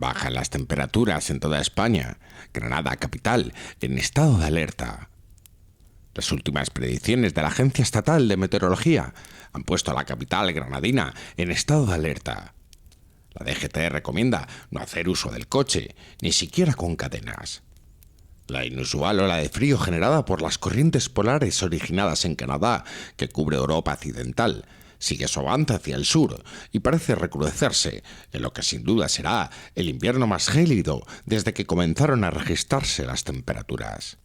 Bajan las temperaturas en toda España. Granada, capital, en estado de alerta. Las últimas predicciones de la Agencia Estatal de Meteorología han puesto a la capital granadina en estado de alerta. La DGT recomienda no hacer uso del coche, ni siquiera con cadenas. La inusual ola de frío generada por las corrientes polares originadas en Canadá, que cubre Europa occidental, sigue su avance hacia el sur y parece recrudecerse en lo que sin duda será el invierno más gélido desde que comenzaron a registrarse las temperaturas.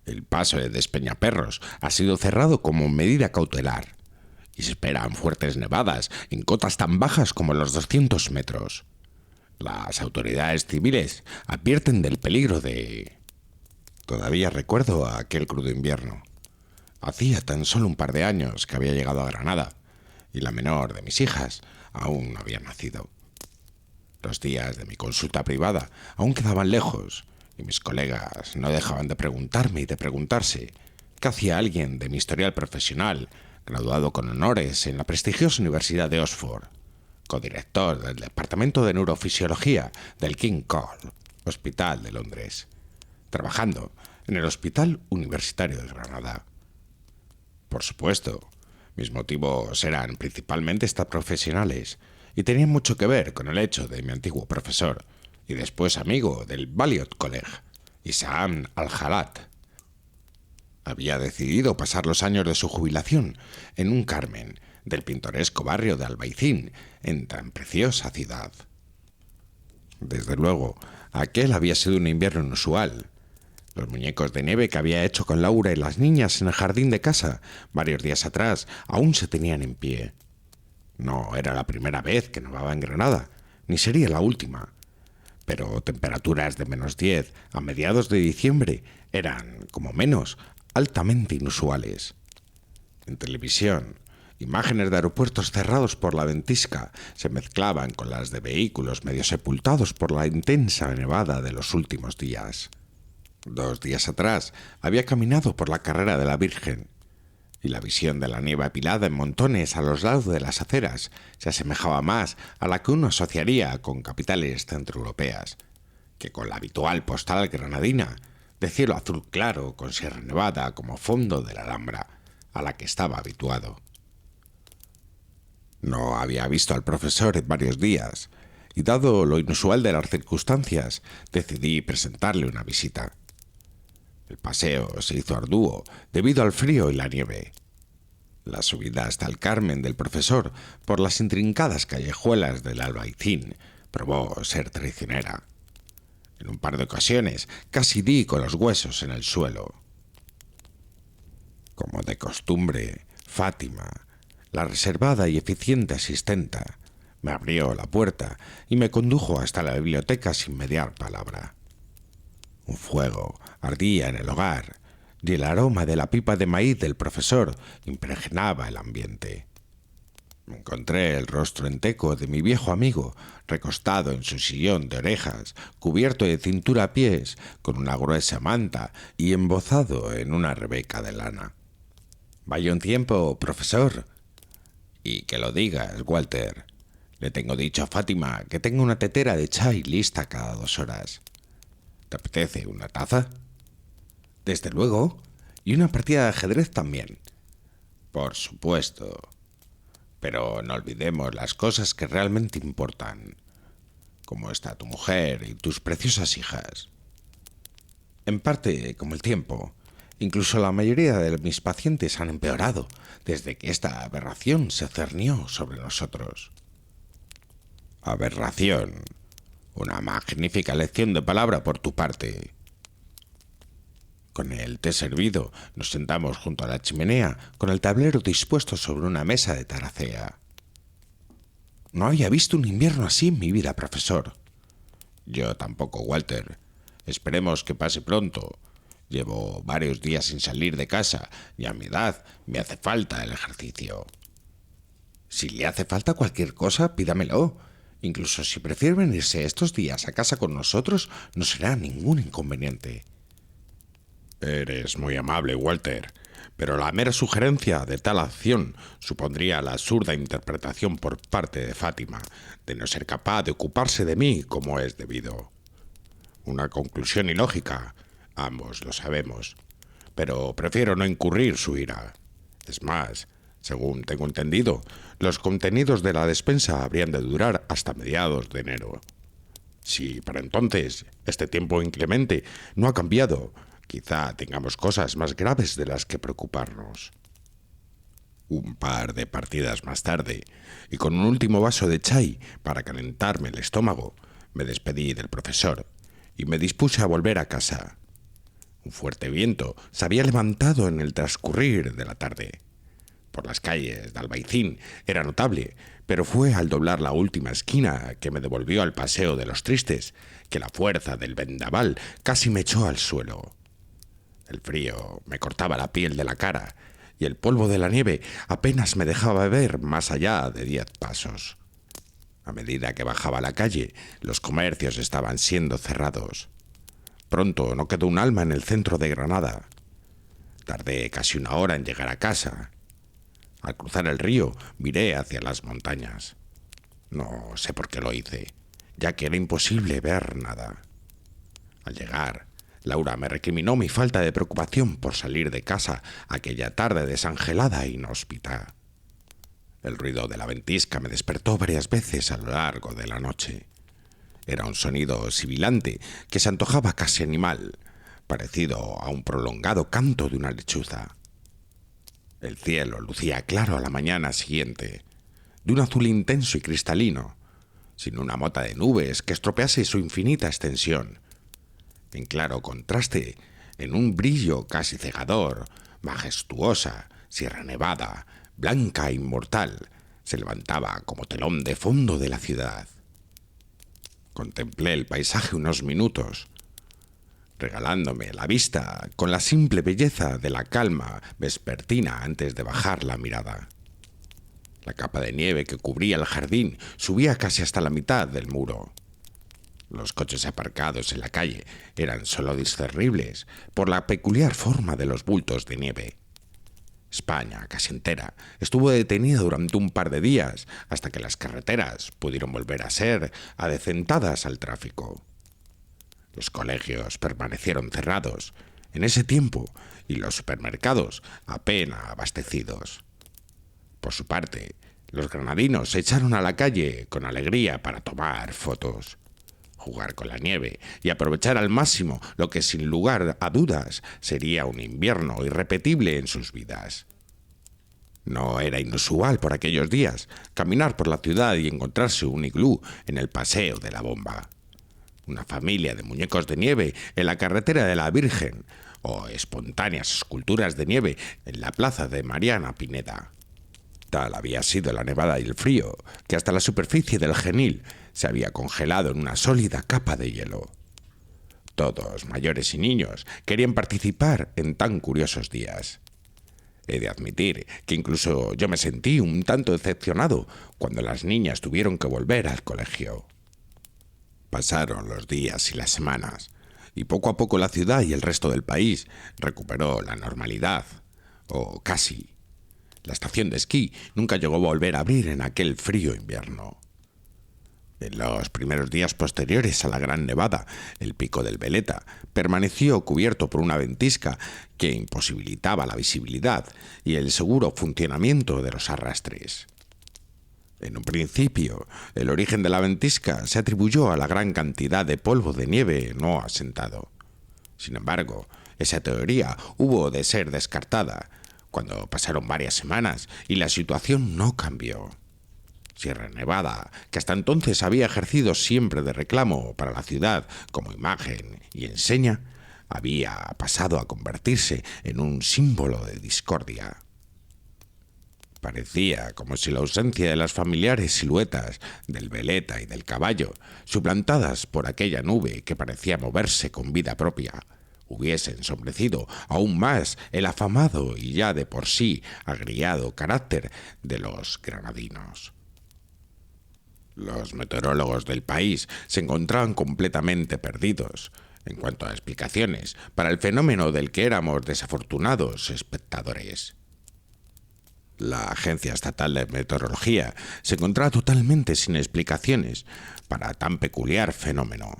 El paso de Despeñaperros ha sido cerrado como medida cautelar y se esperan fuertes nevadas en cotas tan bajas como los 200 metros. Las autoridades civiles advierten del peligro de... Todavía recuerdo aquel crudo invierno. Hacía tan solo un par de años que había llegado a Granada y la menor de mis hijas aún no había nacido. Los días de mi consulta privada aún quedaban lejos y mis colegas no dejaban de preguntarme y de preguntarse qué hacía alguien de mi historial profesional, graduado con honores en la prestigiosa Universidad de Oxford, codirector del Departamento de Neurofisiología del King Cole Hospital de Londres, trabajando en el Hospital Universitario de Granada. Por supuesto, mis motivos eran principalmente extraprofesionales y tenían mucho que ver con el hecho de mi antiguo profesor y después amigo del Balliol College, Issam Al-Halat. Había decidido pasar los años de su jubilación en un Carmen del pintoresco barrio de Albaicín, en tan preciosa ciudad. Desde luego, aquel había sido un invierno inusual. Los muñecos de nieve que había hecho con Laura y las niñas en el jardín de casa varios días atrás aún se tenían en pie. No era la primera vez que nevaba en Granada, ni sería la última. Pero temperaturas de -10 a mediados de diciembre eran, como menos, altamente inusuales. En televisión, imágenes de aeropuertos cerrados por la ventisca se mezclaban con las de vehículos medio sepultados por la intensa nevada de los últimos días. 2 días atrás había caminado por la carrera de la Virgen y la visión de la nieve apilada en montones a los lados de las aceras se asemejaba más a la que uno asociaría con capitales centroeuropeas que con la habitual postal granadina de cielo azul claro con Sierra Nevada como fondo de la Alhambra a la que estaba habituado. No había visto al profesor en varios días y, dado lo inusual de las circunstancias, decidí presentarle una visita. El paseo se hizo arduo debido al frío y la nieve. La subida hasta el Carmen del profesor por las intrincadas callejuelas del Albaicín probó ser traicionera. En un par de ocasiones casi di con los huesos en el suelo. Como de costumbre, Fátima, la reservada y eficiente asistenta, me abrió la puerta y me condujo hasta la biblioteca sin mediar palabra. Un fuego ardía en el hogar y el aroma de la pipa de maíz del profesor impregnaba el ambiente. Me encontré el rostro enteco de mi viejo amigo, recostado en su sillón de orejas, cubierto de cintura a pies, con una gruesa manta y embozado en una rebeca de lana. «Vaya un tiempo, profesor». «Y que lo digas, Walter. Le tengo dicho a Fátima que tengo una tetera de chai lista cada 2 horas. ¿Te apetece una taza?» «Desde luego. Y una partida de ajedrez también». «Por supuesto. Pero no olvidemos las cosas que realmente importan. ¿Cómo está tu mujer y tus preciosas hijas?» «En parte como el tiempo. Incluso la mayoría de mis pacientes han empeorado desde que esta aberración se cernió sobre nosotros». «Aberración. Una magnífica lección de palabra por tu parte». Con el té servido, nos sentamos junto a la chimenea, con el tablero dispuesto sobre una mesa de taracea. «No había visto un invierno así en mi vida, profesor». «Yo tampoco, Walter. Esperemos que pase pronto. Llevo varios días sin salir de casa y a mi edad me hace falta el ejercicio». «Si le hace falta cualquier cosa, pídamelo. Incluso si prefiere venirse estos días a casa con nosotros, no será ningún inconveniente». «Eres muy amable, Walter, pero la mera sugerencia de tal acción supondría la absurda interpretación por parte de Fátima de no ser capaz de ocuparse de mí como es debido. Una conclusión ilógica, ambos lo sabemos, pero prefiero no incurrir su ira. Es más, según tengo entendido, los contenidos de la despensa habrían de durar hasta mediados de enero. Si para entonces este tiempo inclemente no ha cambiado, quizá tengamos cosas más graves de las que preocuparnos. Un par de partidas más tarde, y con un último vaso de chai para calentarme el estómago, me despedí del profesor y me dispuse a volver a casa. Un fuerte viento se había levantado en el transcurrir de la tarde. Por las calles de Albaicín era notable, pero fue al doblar la última esquina que me devolvió al Paseo de los Tristes que la fuerza del vendaval casi me echó al suelo. El frío me cortaba la piel de la cara y el polvo de la nieve apenas me dejaba ver más allá de 10 pasos. A medida que bajaba a la calle, los comercios estaban siendo cerrados. Pronto no quedó un alma en el centro de Granada. Tardé casi una hora en llegar a casa. Al cruzar el río, miré hacia las montañas. No sé por qué lo hice, ya que era imposible ver nada. Al llegar, Laura me recriminó mi falta de preocupación por salir de casa aquella tarde desangelada e inhóspita. El ruido de la ventisca me despertó varias veces a lo largo de la noche. Era un sonido sibilante que se antojaba casi animal, parecido a un prolongado canto de una lechuza. El cielo lucía claro a la mañana siguiente, de un azul intenso y cristalino, sin una mota de nubes que estropease su infinita extensión. En claro contraste, en un brillo casi cegador, majestuosa, Sierra Nevada, blanca e inmortal, se levantaba como telón de fondo de la ciudad. Contemplé el paisaje unos minutos, regalándome la vista con la simple belleza de la calma vespertina antes de bajar la mirada. La capa de nieve que cubría el jardín subía casi hasta la mitad del muro. Los coches aparcados en la calle eran solo discernibles por la peculiar forma de los bultos de nieve. España, casi entera, estuvo detenida durante un par de días hasta que las carreteras pudieron volver a ser adecentadas al tráfico. Los colegios permanecieron cerrados en ese tiempo y los supermercados apenas abastecidos. Por su parte, los granadinos se echaron a la calle con alegría para tomar fotos, jugar con la nieve y aprovechar al máximo lo que sin lugar a dudas sería un invierno irrepetible en sus vidas. No era inusual por aquellos días caminar por la ciudad y encontrarse un iglú en el Paseo de la Bomba, una familia de muñecos de nieve en la carretera de la Virgen o espontáneas esculturas de nieve en la plaza de Mariana Pineda. Tal había sido la nevada y el frío que hasta la superficie del Genil se había congelado en una sólida capa de hielo. Todos, mayores y niños, querían participar en tan curiosos días. He de admitir que incluso yo me sentí un tanto decepcionado cuando las niñas tuvieron que volver al colegio. Pasaron los días y las semanas, y poco a poco la ciudad y el resto del país recuperó la normalidad, o casi. La estación de esquí nunca llegó a volver a abrir en aquel frío invierno. En los primeros días posteriores a la gran nevada, el pico del Veleta permaneció cubierto por una ventisca que imposibilitaba la visibilidad y el seguro funcionamiento de los arrastres. En un principio, el origen de la ventisca se atribuyó a la gran cantidad de polvo de nieve no asentado. Sin embargo, esa teoría hubo de ser descartada cuando pasaron varias semanas y la situación no cambió. Sierra Nevada, que hasta entonces había ejercido siempre de reclamo para la ciudad como imagen y enseña, había pasado a convertirse en un símbolo de discordia. Parecía como si la ausencia de las familiares siluetas del veleta y del caballo, suplantadas por aquella nube que parecía moverse con vida propia, hubiese ensombrecido aún más el afamado y ya de por sí agriado carácter de los granadinos. Los meteorólogos del país se encontraban completamente perdidos en cuanto a explicaciones para el fenómeno del que éramos desafortunados espectadores. La Agencia Estatal de Meteorología se encontraba totalmente sin explicaciones para tan peculiar fenómeno.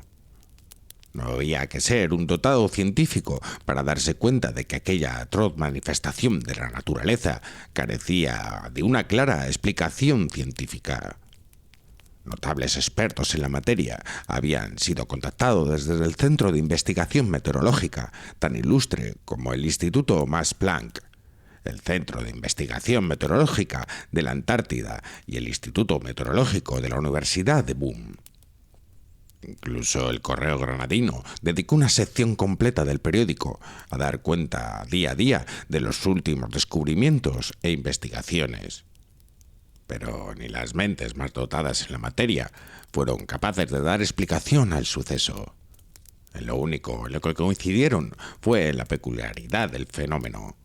No había que ser un dotado científico para darse cuenta de que aquella atroz manifestación de la naturaleza carecía de una clara explicación científica. Notables expertos en la materia habían sido contactados desde el Centro de Investigación Meteorológica, tan ilustre como el Instituto Max Planck, el Centro de Investigación Meteorológica de la Antártida y el Instituto Meteorológico de la Universidad de Bonn. Incluso el Correo Granadino dedicó una sección completa del periódico a dar cuenta día a día de los últimos descubrimientos e investigaciones. Pero ni las mentes más dotadas en la materia fueron capaces de dar explicación al suceso. En lo único en lo que coincidieron fue en la peculiaridad del fenómeno.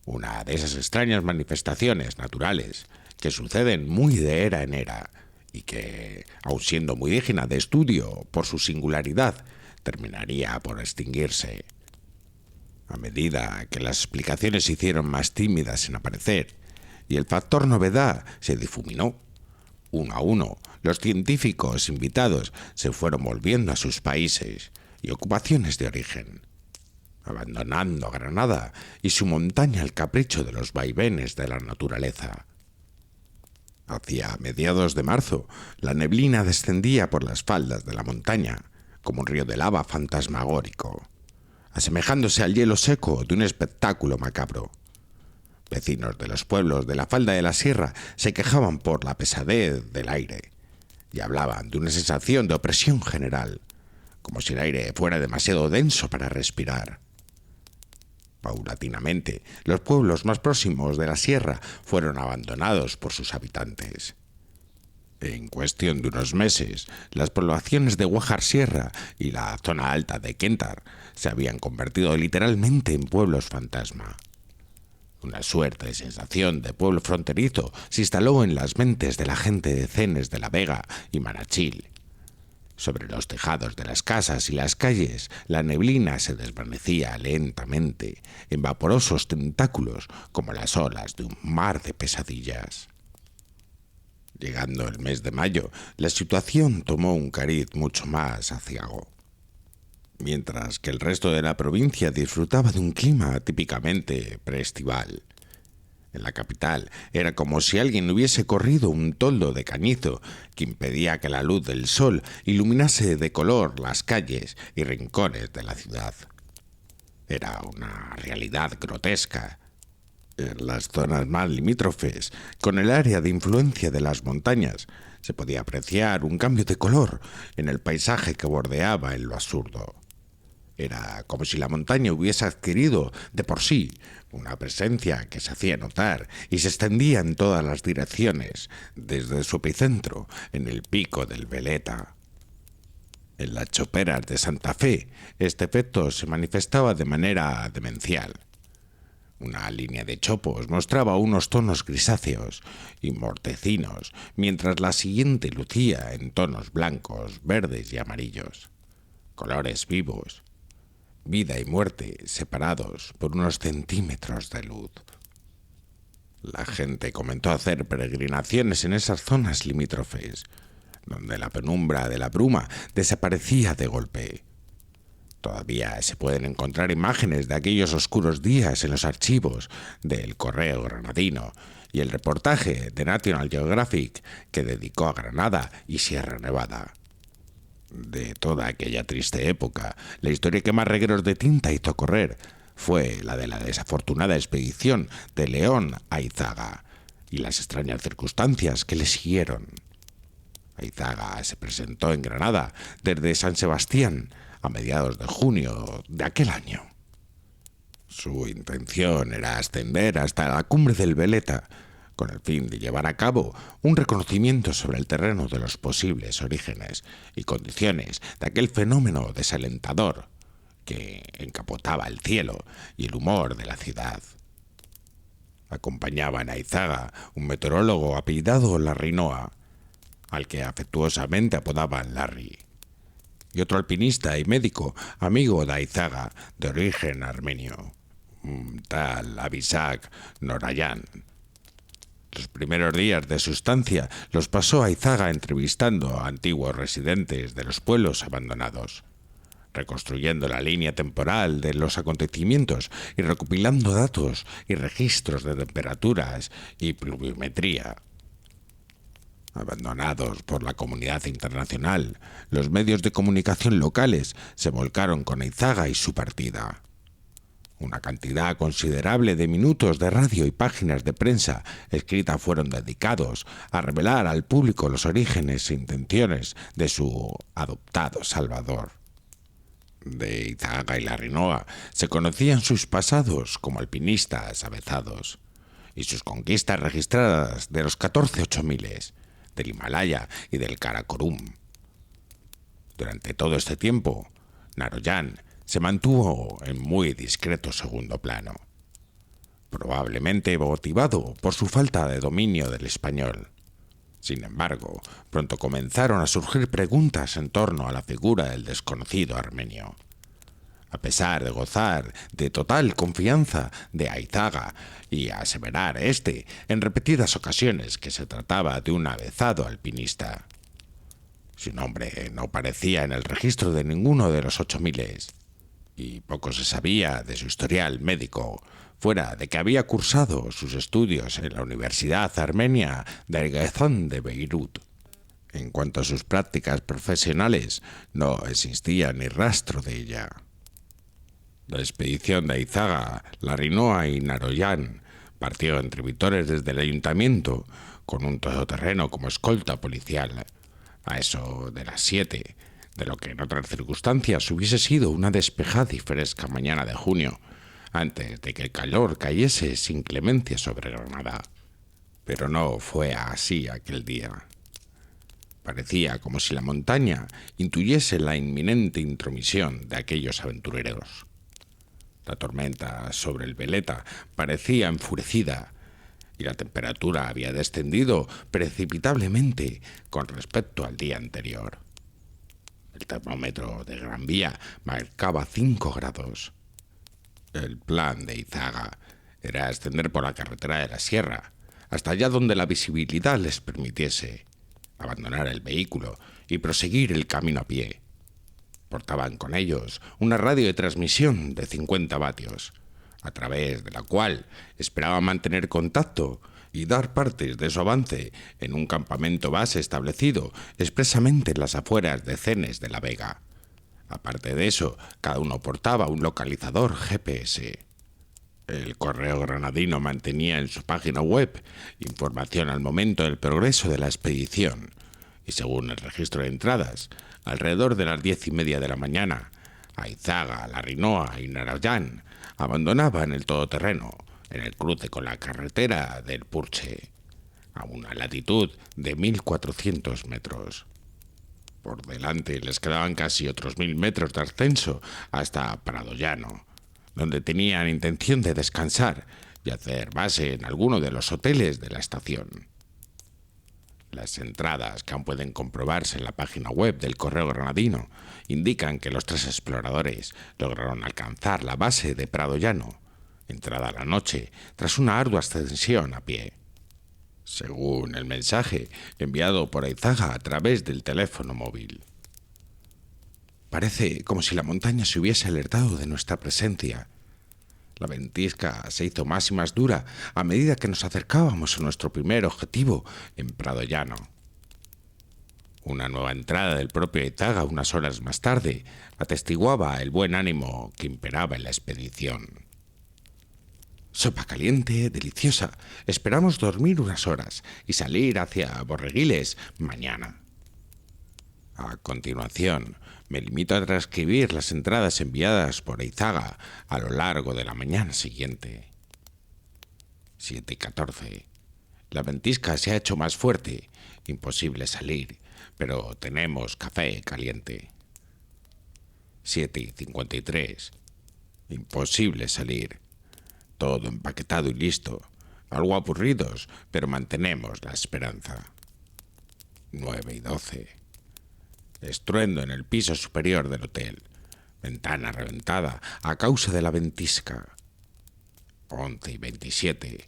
Una de esas extrañas manifestaciones naturales que suceden muy de era en era y que, aun siendo muy digna de estudio por su singularidad, terminaría por extinguirse. A medida que las explicaciones se hicieron más tímidas en aparecer y el factor novedad se difuminó, uno a uno, los científicos invitados se fueron volviendo a sus países y ocupaciones de origen, abandonando Granada y su montaña al capricho de los vaivenes de la naturaleza. Hacia mediados de marzo, la neblina descendía por las faldas de la montaña como un río de lava fantasmagórico, asemejándose al hielo seco de un espectáculo macabro. Vecinos de los pueblos de la falda de la sierra se quejaban por la pesadez del aire y hablaban de una sensación de opresión general, como si el aire fuera demasiado denso para respirar. Paulatinamente, los pueblos más próximos de la sierra fueron abandonados por sus habitantes. En cuestión de unos meses, las poblaciones de Guajar Sierra y la zona alta de Kentar se habían convertido literalmente en pueblos fantasma. Una suerte de sensación de pueblo fronterizo se instaló en las mentes de la gente de Cenes de la Vega y Manachil. Sobre los tejados de las casas y las calles, la neblina se desvanecía lentamente en vaporosos tentáculos como las olas de un mar de pesadillas. Llegando el mes de mayo, la situación tomó un cariz mucho más aciago. Mientras que el resto de la provincia disfrutaba de un clima típicamente preestival. En la capital era como si alguien hubiese corrido un toldo de cañizo que impedía que la luz del sol iluminase de color las calles y rincones de la ciudad. Era una realidad grotesca. En las zonas más limítrofes, con el área de influencia de las montañas, se podía apreciar un cambio de color en el paisaje que bordeaba en lo absurdo. Era como si la montaña hubiese adquirido de por sí una presencia que se hacía notar y se extendía en todas las direcciones, desde su epicentro en el pico del Veleta. En las choperas de Santa Fe, este efecto se manifestaba de manera demencial. Una línea de chopos mostraba unos tonos grisáceos y mortecinos, mientras la siguiente lucía en tonos blancos, verdes y amarillos. Colores vivos. Vida y muerte separados por unos centímetros de luz. La gente comenzó a hacer peregrinaciones en esas zonas limítrofes, donde la penumbra de la bruma desaparecía de golpe. Todavía se pueden encontrar imágenes de aquellos oscuros días en los archivos del Correo Granadino y el reportaje de National Geographic que dedicó a Granada y Sierra Nevada. De toda aquella triste época, la historia que más regueros de tinta hizo correr fue la de la desafortunada expedición de León a Eizaga y las extrañas circunstancias que le siguieron. Eizaga se presentó en Granada desde San Sebastián a mediados de junio de aquel año. Su intención era ascender hasta la cumbre del Veleta, con el fin de llevar a cabo un reconocimiento sobre el terreno de los posibles orígenes y condiciones de aquel fenómeno desalentador que encapotaba el cielo y el humor de la ciudad. Acompañaba en Eizaga un meteorólogo apellidado Larrinoa, al que afectuosamente apodaban Larry. y otro alpinista y médico, amigo de Aizaga, de origen armenio, un tal Abishag Norayan. Los primeros días de su estancia los pasó Aizaga entrevistando a antiguos residentes de los pueblos abandonados, reconstruyendo la línea temporal de los acontecimientos y recopilando datos y registros de temperaturas y pluviometría. Abandonados por la comunidad internacional, los medios de comunicación locales se volcaron con Aizaga y su partida. Una cantidad considerable de minutos de radio y páginas de prensa escrita fueron dedicados a revelar al público los orígenes e intenciones de su adoptado Salvador. De Aizaga y Larrinoa se conocían sus pasados como alpinistas avezados y sus conquistas registradas de los 14 8000, del Himalaya y del Karakorum. Durante todo este tiempo, Naroyan se mantuvo en muy discreto segundo plano, probablemente motivado por su falta de dominio del español. Sin embargo, pronto comenzaron a surgir preguntas en torno a la figura del desconocido armenio. A pesar de gozar de total confianza de Aizaga y aseverar en repetidas ocasiones que se trataba de un avezado alpinista. Su nombre no aparecía en el registro de ninguno de los 8000 y poco se sabía de su historial médico, fuera de que había cursado sus estudios en la Universidad Armenia de Gezán de Beirut. En cuanto a sus prácticas profesionales, no existía ni rastro de ella. La expedición de Aizaga, Larrinoa y Naroyan partió entre Vítores desde el ayuntamiento con un todoterreno como escolta policial, a eso de las 7, de lo que en otras circunstancias hubiese sido una despejada y fresca mañana de junio, antes de que el calor cayese sin clemencia sobre Granada. Pero no fue así aquel día. Parecía como si la montaña intuyese la inminente intromisión de aquellos aventureros. La tormenta sobre el Veleta parecía enfurecida y la temperatura había descendido precipitablemente con respecto al día anterior. El termómetro de Gran Vía marcaba 5 grados. El plan de Aizaga era ascender por la carretera de la sierra, hasta allá donde la visibilidad les permitiese, abandonar el vehículo y proseguir el camino a pie. Portaban con ellos una radio de transmisión de 50 vatios, a través de la cual esperaban mantener contacto y dar partes de su avance en un campamento base establecido expresamente en las afueras de Cenes de la Vega. Aparte de eso, cada uno portaba un localizador GPS. El Correo Granadino mantenía en su página web información al momento del progreso de la expedición, y según el registro de entradas, alrededor de las 10:30 de la mañana, Aizaga, Larrinoa y Naroyan abandonaban el todoterreno en el cruce con la carretera del Purche, a una latitud de 1400 metros. Por delante les quedaban casi otros 1000 metros de ascenso hasta Prado Llano, donde tenían intención de descansar y hacer base en alguno de los hoteles de la estación. Las entradas, que aún pueden comprobarse en la página web del Correo Granadino, indican que los 3 exploradores lograron alcanzar la base de Prado Llano, entrada la noche, tras una ardua ascensión a pie. Según el mensaje enviado por Aizaga a través del teléfono móvil. Parece como si la montaña se hubiese alertado de nuestra presencia. La ventisca se hizo más y más dura a medida que nos acercábamos a nuestro primer objetivo en Prado Llano. Una nueva entrada del propio Aizaga unas horas más tarde atestiguaba el buen ánimo que imperaba en la expedición. Sopa caliente, deliciosa. Esperamos dormir unas horas y salir hacia Borreguiles mañana. A continuación, me limito a transcribir las entradas enviadas por Aizaga a lo largo de la mañana siguiente. 7:14. La ventisca se ha hecho más fuerte. Imposible salir, pero tenemos café caliente. 7:53. Imposible salir. Todo empaquetado y listo. Algo aburridos, pero mantenemos la esperanza. 9:12. Estruendo en el piso superior del hotel. Ventana reventada a causa de la ventisca. 11:27.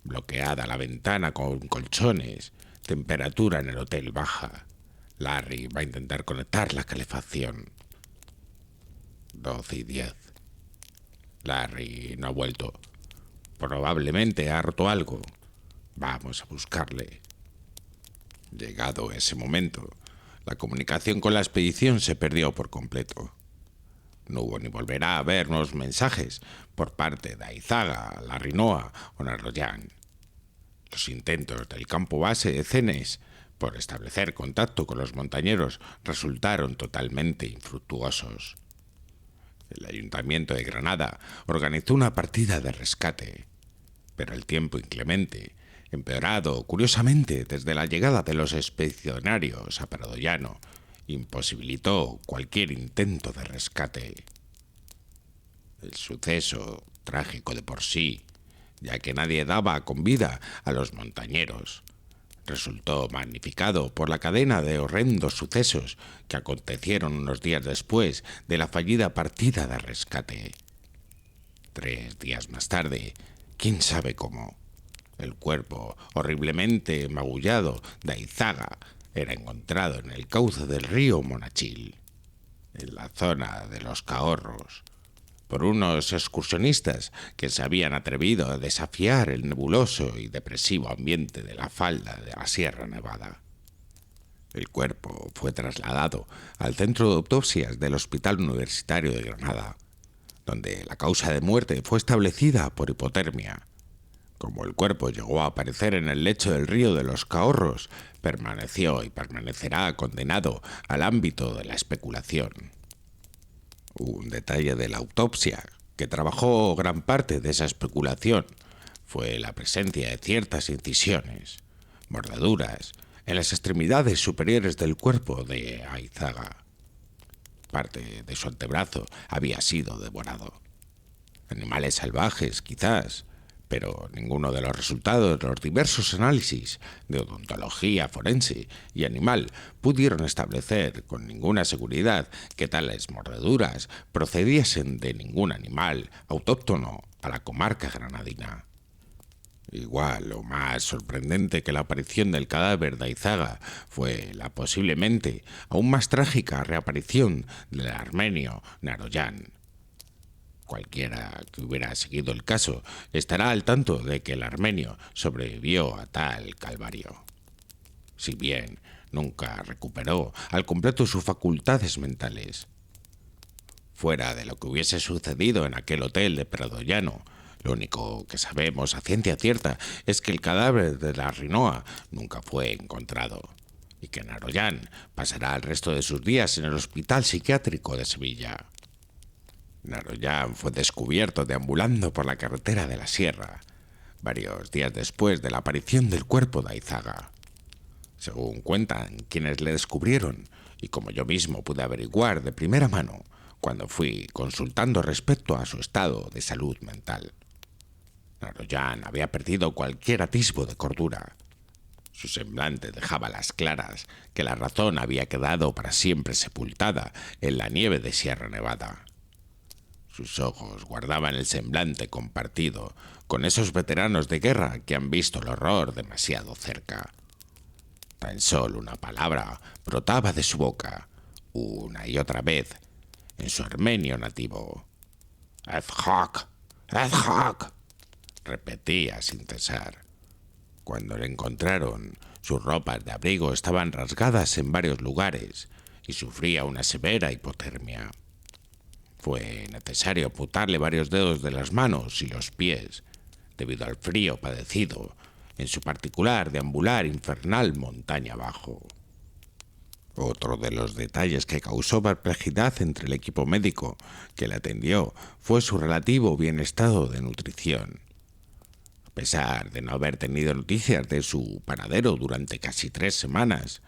Bloqueada la ventana con colchones. Temperatura en el hotel baja. Larry va a intentar conectar la calefacción. 12:10. Larry no ha vuelto. Probablemente ha roto algo. Vamos a buscarle. Llegado ese momento, la comunicación con la expedición se perdió por completo. No hubo ni volverá a haber nuevos mensajes por parte de Aizaga, Larrinoa o Naroyan. Los intentos del campo base de Cenes por establecer contacto con los montañeros resultaron totalmente infructuosos. El Ayuntamiento de Granada organizó una partida de rescate, pero el tiempo inclemente, empeorado curiosamente desde la llegada de los expedicionarios a Pradollano, imposibilitó cualquier intento de rescate. El suceso, trágico de por sí, ya que nadie daba con vida a los montañeros, resultó magnificado por la cadena de horrendos sucesos que acontecieron unos días después de la fallida partida de rescate. 3 días más tarde, quién sabe cómo, el cuerpo horriblemente magullado de Aizaga era encontrado en el cauce del río Monachil, en la zona de los Cahorros, por unos excursionistas que se habían atrevido a desafiar el nebuloso y depresivo ambiente de la falda de la Sierra Nevada. El cuerpo fue trasladado al centro de autopsias del Hospital Universitario de Granada, donde la causa de muerte fue establecida por hipotermia. Como el cuerpo llegó a aparecer en el lecho del río de los Cahorros, permaneció y permanecerá condenado al ámbito de la especulación. Un detalle de la autopsia que trabajó gran parte de esa especulación fue la presencia de ciertas incisiones, mordeduras, en las extremidades superiores del cuerpo de Aizaga. Parte de su antebrazo había sido devorado. Animales salvajes, quizás, pero ninguno de los resultados de los diversos análisis de odontología forense y animal pudieron establecer con ninguna seguridad que tales mordeduras procediesen de ningún animal autóctono a la comarca granadina. Igual o más sorprendente que la aparición del cadáver de Aizaga fue la posiblemente aún más trágica reaparición del armenio Naroyan. Cualquiera que hubiera seguido el caso estará al tanto de que el armenio sobrevivió a tal calvario. Si bien nunca recuperó al completo sus facultades mentales. Fuera de lo que hubiese sucedido en aquel hotel de Pradollano, lo único que sabemos a ciencia cierta es que el cadáver de Larrinoa nunca fue encontrado y que Naroyan pasará el resto de sus días en el Hospital Psiquiátrico de Sevilla. Naroyan fue descubierto deambulando por la carretera de la Sierra, varios días después de la aparición del cuerpo de Aizaga. Según cuentan quienes le descubrieron, y como yo mismo pude averiguar de primera mano cuando fui consultando respecto a su estado de salud mental, Naroyan había perdido cualquier atisbo de cordura. Su semblante dejaba las claras que la razón había quedado para siempre sepultada en la nieve de Sierra Nevada. Sus ojos guardaban el semblante compartido con esos veteranos de guerra que han visto el horror demasiado cerca. Tan solo una palabra brotaba de su boca, una y otra vez, en su armenio nativo. «Ezhak, Ezhak», repetía sin cesar. Cuando le encontraron, sus ropas de abrigo estaban rasgadas en varios lugares y sufría una severa hipotermia. Fue necesario amputarle varios dedos de las manos y los pies, debido al frío padecido, en su particular deambular infernal montaña abajo. Otro de los detalles que causó perplejidad entre el equipo médico que le atendió fue su relativo bien estado de nutrición. A pesar de no haber tenido noticias de su paradero durante casi 3 semanas,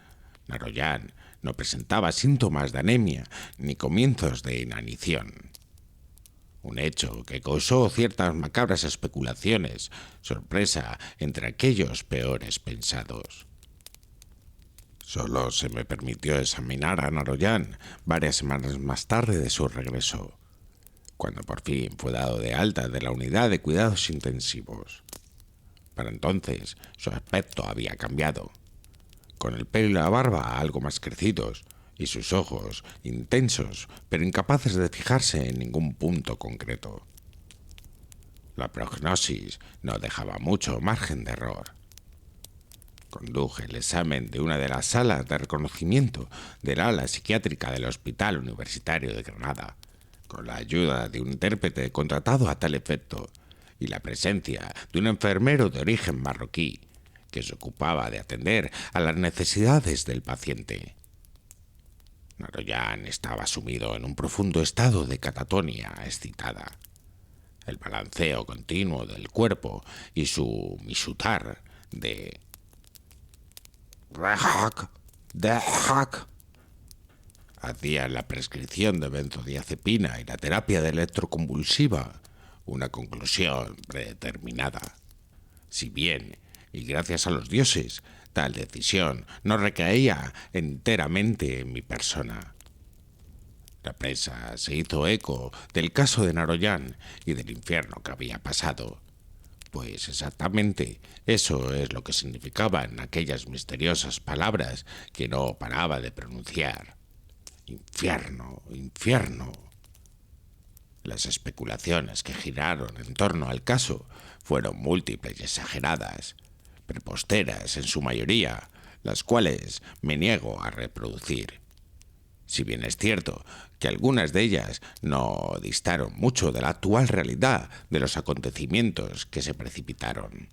Naroyan no presentaba síntomas de anemia ni comienzos de inanición. Un hecho que causó ciertas macabras especulaciones, sorpresa entre aquellos peores pensados. Solo se me permitió examinar a Naroyan varias semanas más tarde de su regreso, cuando por fin fue dado de alta de la unidad de cuidados intensivos. Para entonces su aspecto había cambiado, con el pelo y la barba algo más crecidos y sus ojos intensos pero incapaces de fijarse en ningún punto concreto. La prognosis no dejaba mucho margen de error. Conduje el examen de una de las salas de reconocimiento del ala psiquiátrica del Hospital Universitario de Granada, con la ayuda de un intérprete contratado a tal efecto y la presencia de un enfermero de origen marroquí que se ocupaba de atender a las necesidades del paciente. Naroyan estaba sumido en un profundo estado de catatonia excitada. El balanceo continuo del cuerpo y su misutar de Dehak hacían la prescripción de benzodiazepina y la terapia de electroconvulsiva una conclusión predeterminada. Si bien, y gracias a los dioses, tal decisión no recaía enteramente en mi persona. La prensa se hizo eco del caso de Naroyan y del infierno que había pasado, pues exactamente eso es lo que significaban aquellas misteriosas palabras que no paraba de pronunciar. Infierno, infierno. Las especulaciones que giraron en torno al caso fueron múltiples y exageradas, preposteras en su mayoría, las cuales me niego a reproducir. Si bien es cierto que algunas de ellas no distaron mucho de la actual realidad de los acontecimientos que se precipitaron.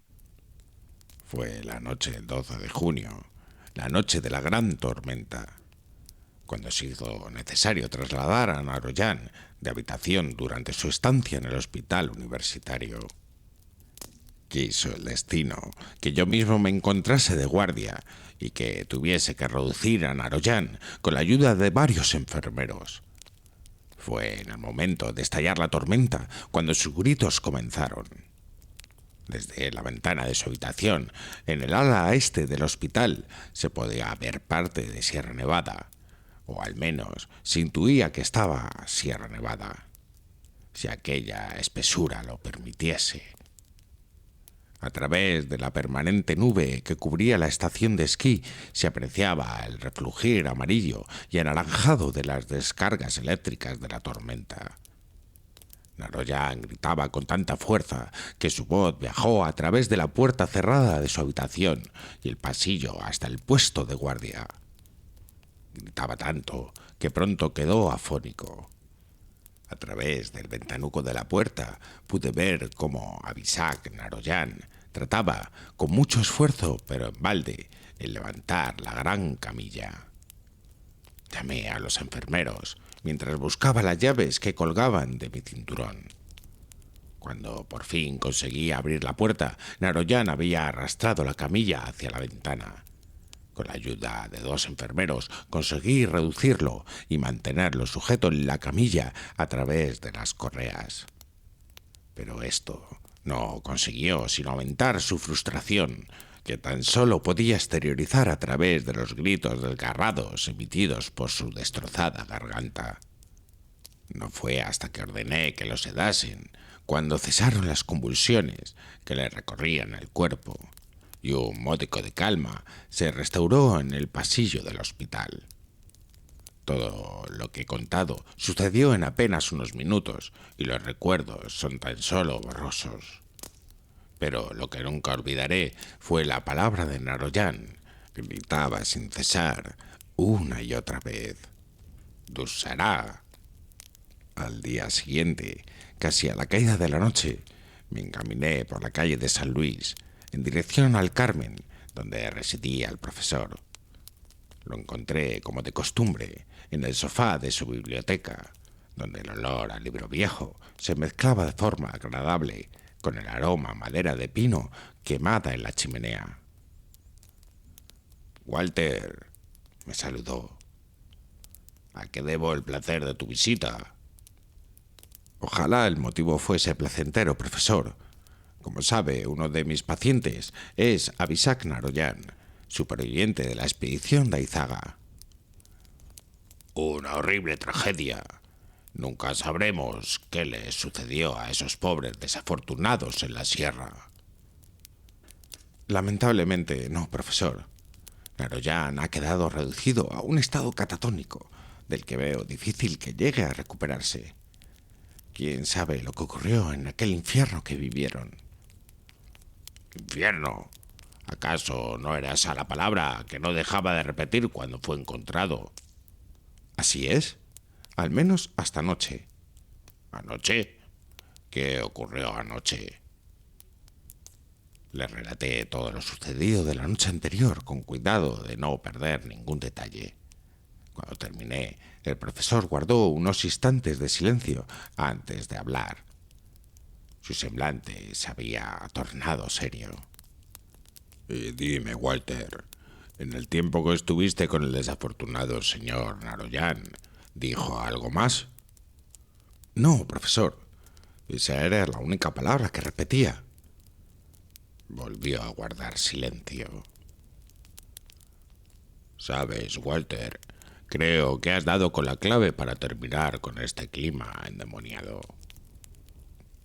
Fue la noche del 12 de junio, la noche de la gran tormenta, cuando se hizo necesario trasladar a Naroyan de habitación durante su estancia en el hospital universitario. Quiso el destino que yo mismo me encontrase de guardia y que tuviese que reducir a Naroyan con la ayuda de varios enfermeros. Fue en el momento de estallar la tormenta cuando sus gritos comenzaron. Desde la ventana de su habitación, en el ala este del hospital, se podía ver parte de Sierra Nevada, o al menos se intuía que estaba Sierra Nevada, si aquella espesura lo permitiese. A través de la permanente nube que cubría la estación de esquí se apreciaba el reflujir amarillo y anaranjado de las descargas eléctricas de la tormenta. Naroyan gritaba con tanta fuerza que su voz viajó a través de la puerta cerrada de su habitación y el pasillo hasta el puesto de guardia. Gritaba tanto que pronto quedó afónico. A través del ventanuco de la puerta pude ver cómo Abishak Naroyan trataba, con mucho esfuerzo pero en balde, en levantar la gran camilla. Llamé a los enfermeros mientras buscaba las llaves que colgaban de mi cinturón. Cuando por fin conseguí abrir la puerta, Naroyan había arrastrado la camilla hacia la ventana. Con la ayuda de 2 enfermeros conseguí reducirlo y mantenerlo sujeto en la camilla a través de las correas. Pero esto no consiguió sino aumentar su frustración, que tan solo podía exteriorizar a través de los gritos desgarrados emitidos por su destrozada garganta. No fue hasta que ordené que lo sedasen, cuando cesaron las convulsiones que le recorrían el cuerpo, y un módico de calma se restauró en el pasillo del hospital. Todo lo que he contado sucedió en apenas unos minutos y los recuerdos son tan solo borrosos. Pero lo que nunca olvidaré fue la palabra de Naroyan, que gritaba sin cesar una y otra vez: «Dusará». Al día siguiente, casi a la caída de la noche, me encaminé por la calle de San Luis, en dirección al Carmen, donde residía el profesor. Lo encontré, como de costumbre, en el sofá de su biblioteca, donde el olor al libro viejo se mezclaba de forma agradable con el aroma a madera de pino quemada en la chimenea. «Walter», me saludó. «¿A qué debo el placer de tu visita?» «Ojalá el motivo fuese placentero, profesor. Como sabe, uno de mis pacientes es Abishak Naroyan, superviviente de la expedición de Aizaga. Una horrible tragedia. Nunca sabremos qué les sucedió a esos pobres desafortunados en la sierra. Lamentablemente no, profesor. Naroyan ha quedado reducido a un estado catatónico, del que veo difícil que llegue a recuperarse. ¿Quién sabe lo que ocurrió en aquel infierno que vivieron? ¿Infierno? ¿Acaso no era esa la palabra que no dejaba de repetir cuando fue encontrado? Así es, al menos hasta anoche. ¿Anoche? ¿Qué ocurrió anoche? Le relaté todo lo sucedido de la noche anterior, con cuidado de no perder ningún detalle. Cuando terminé, el profesor guardó unos instantes de silencio antes de hablar. Su semblante se había tornado serio. Dime, Walter, en el tiempo que estuviste con el desafortunado señor Naroyan, ¿dijo algo más? No, profesor. Esa era la única palabra que repetía. Volvió a guardar silencio. Sabes, Walter, creo que has dado con la clave para terminar con este clima endemoniado.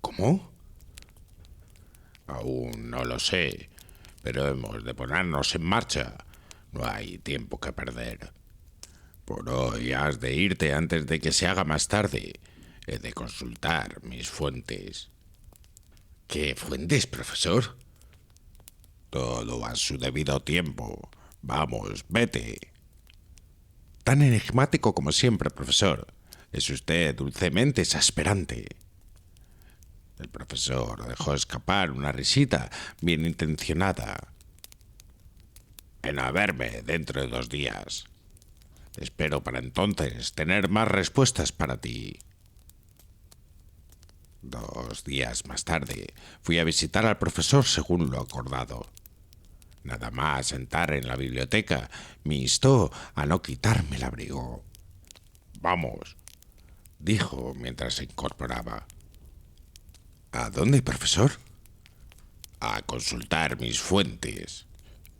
¿Cómo? Aún no lo sé, pero hemos de ponernos en marcha. No hay tiempo que perder. Por hoy has de irte antes de que se haga más tarde. He de consultar mis fuentes. ¿Qué fuentes, profesor? Todo a su debido tiempo. Vamos, vete. Tan enigmático como siempre, profesor. Es usted dulcemente exasperante. El profesor dejó escapar una risita bien intencionada. Ven a verme dentro de 2 días. Espero para entonces tener más respuestas para ti. 2 días más tarde fui a visitar al profesor según lo acordado. Nada más entrar en la biblioteca, me instó a no quitarme el abrigo. Vamos, dijo mientras se incorporaba. ¿A dónde, profesor? A consultar mis fuentes,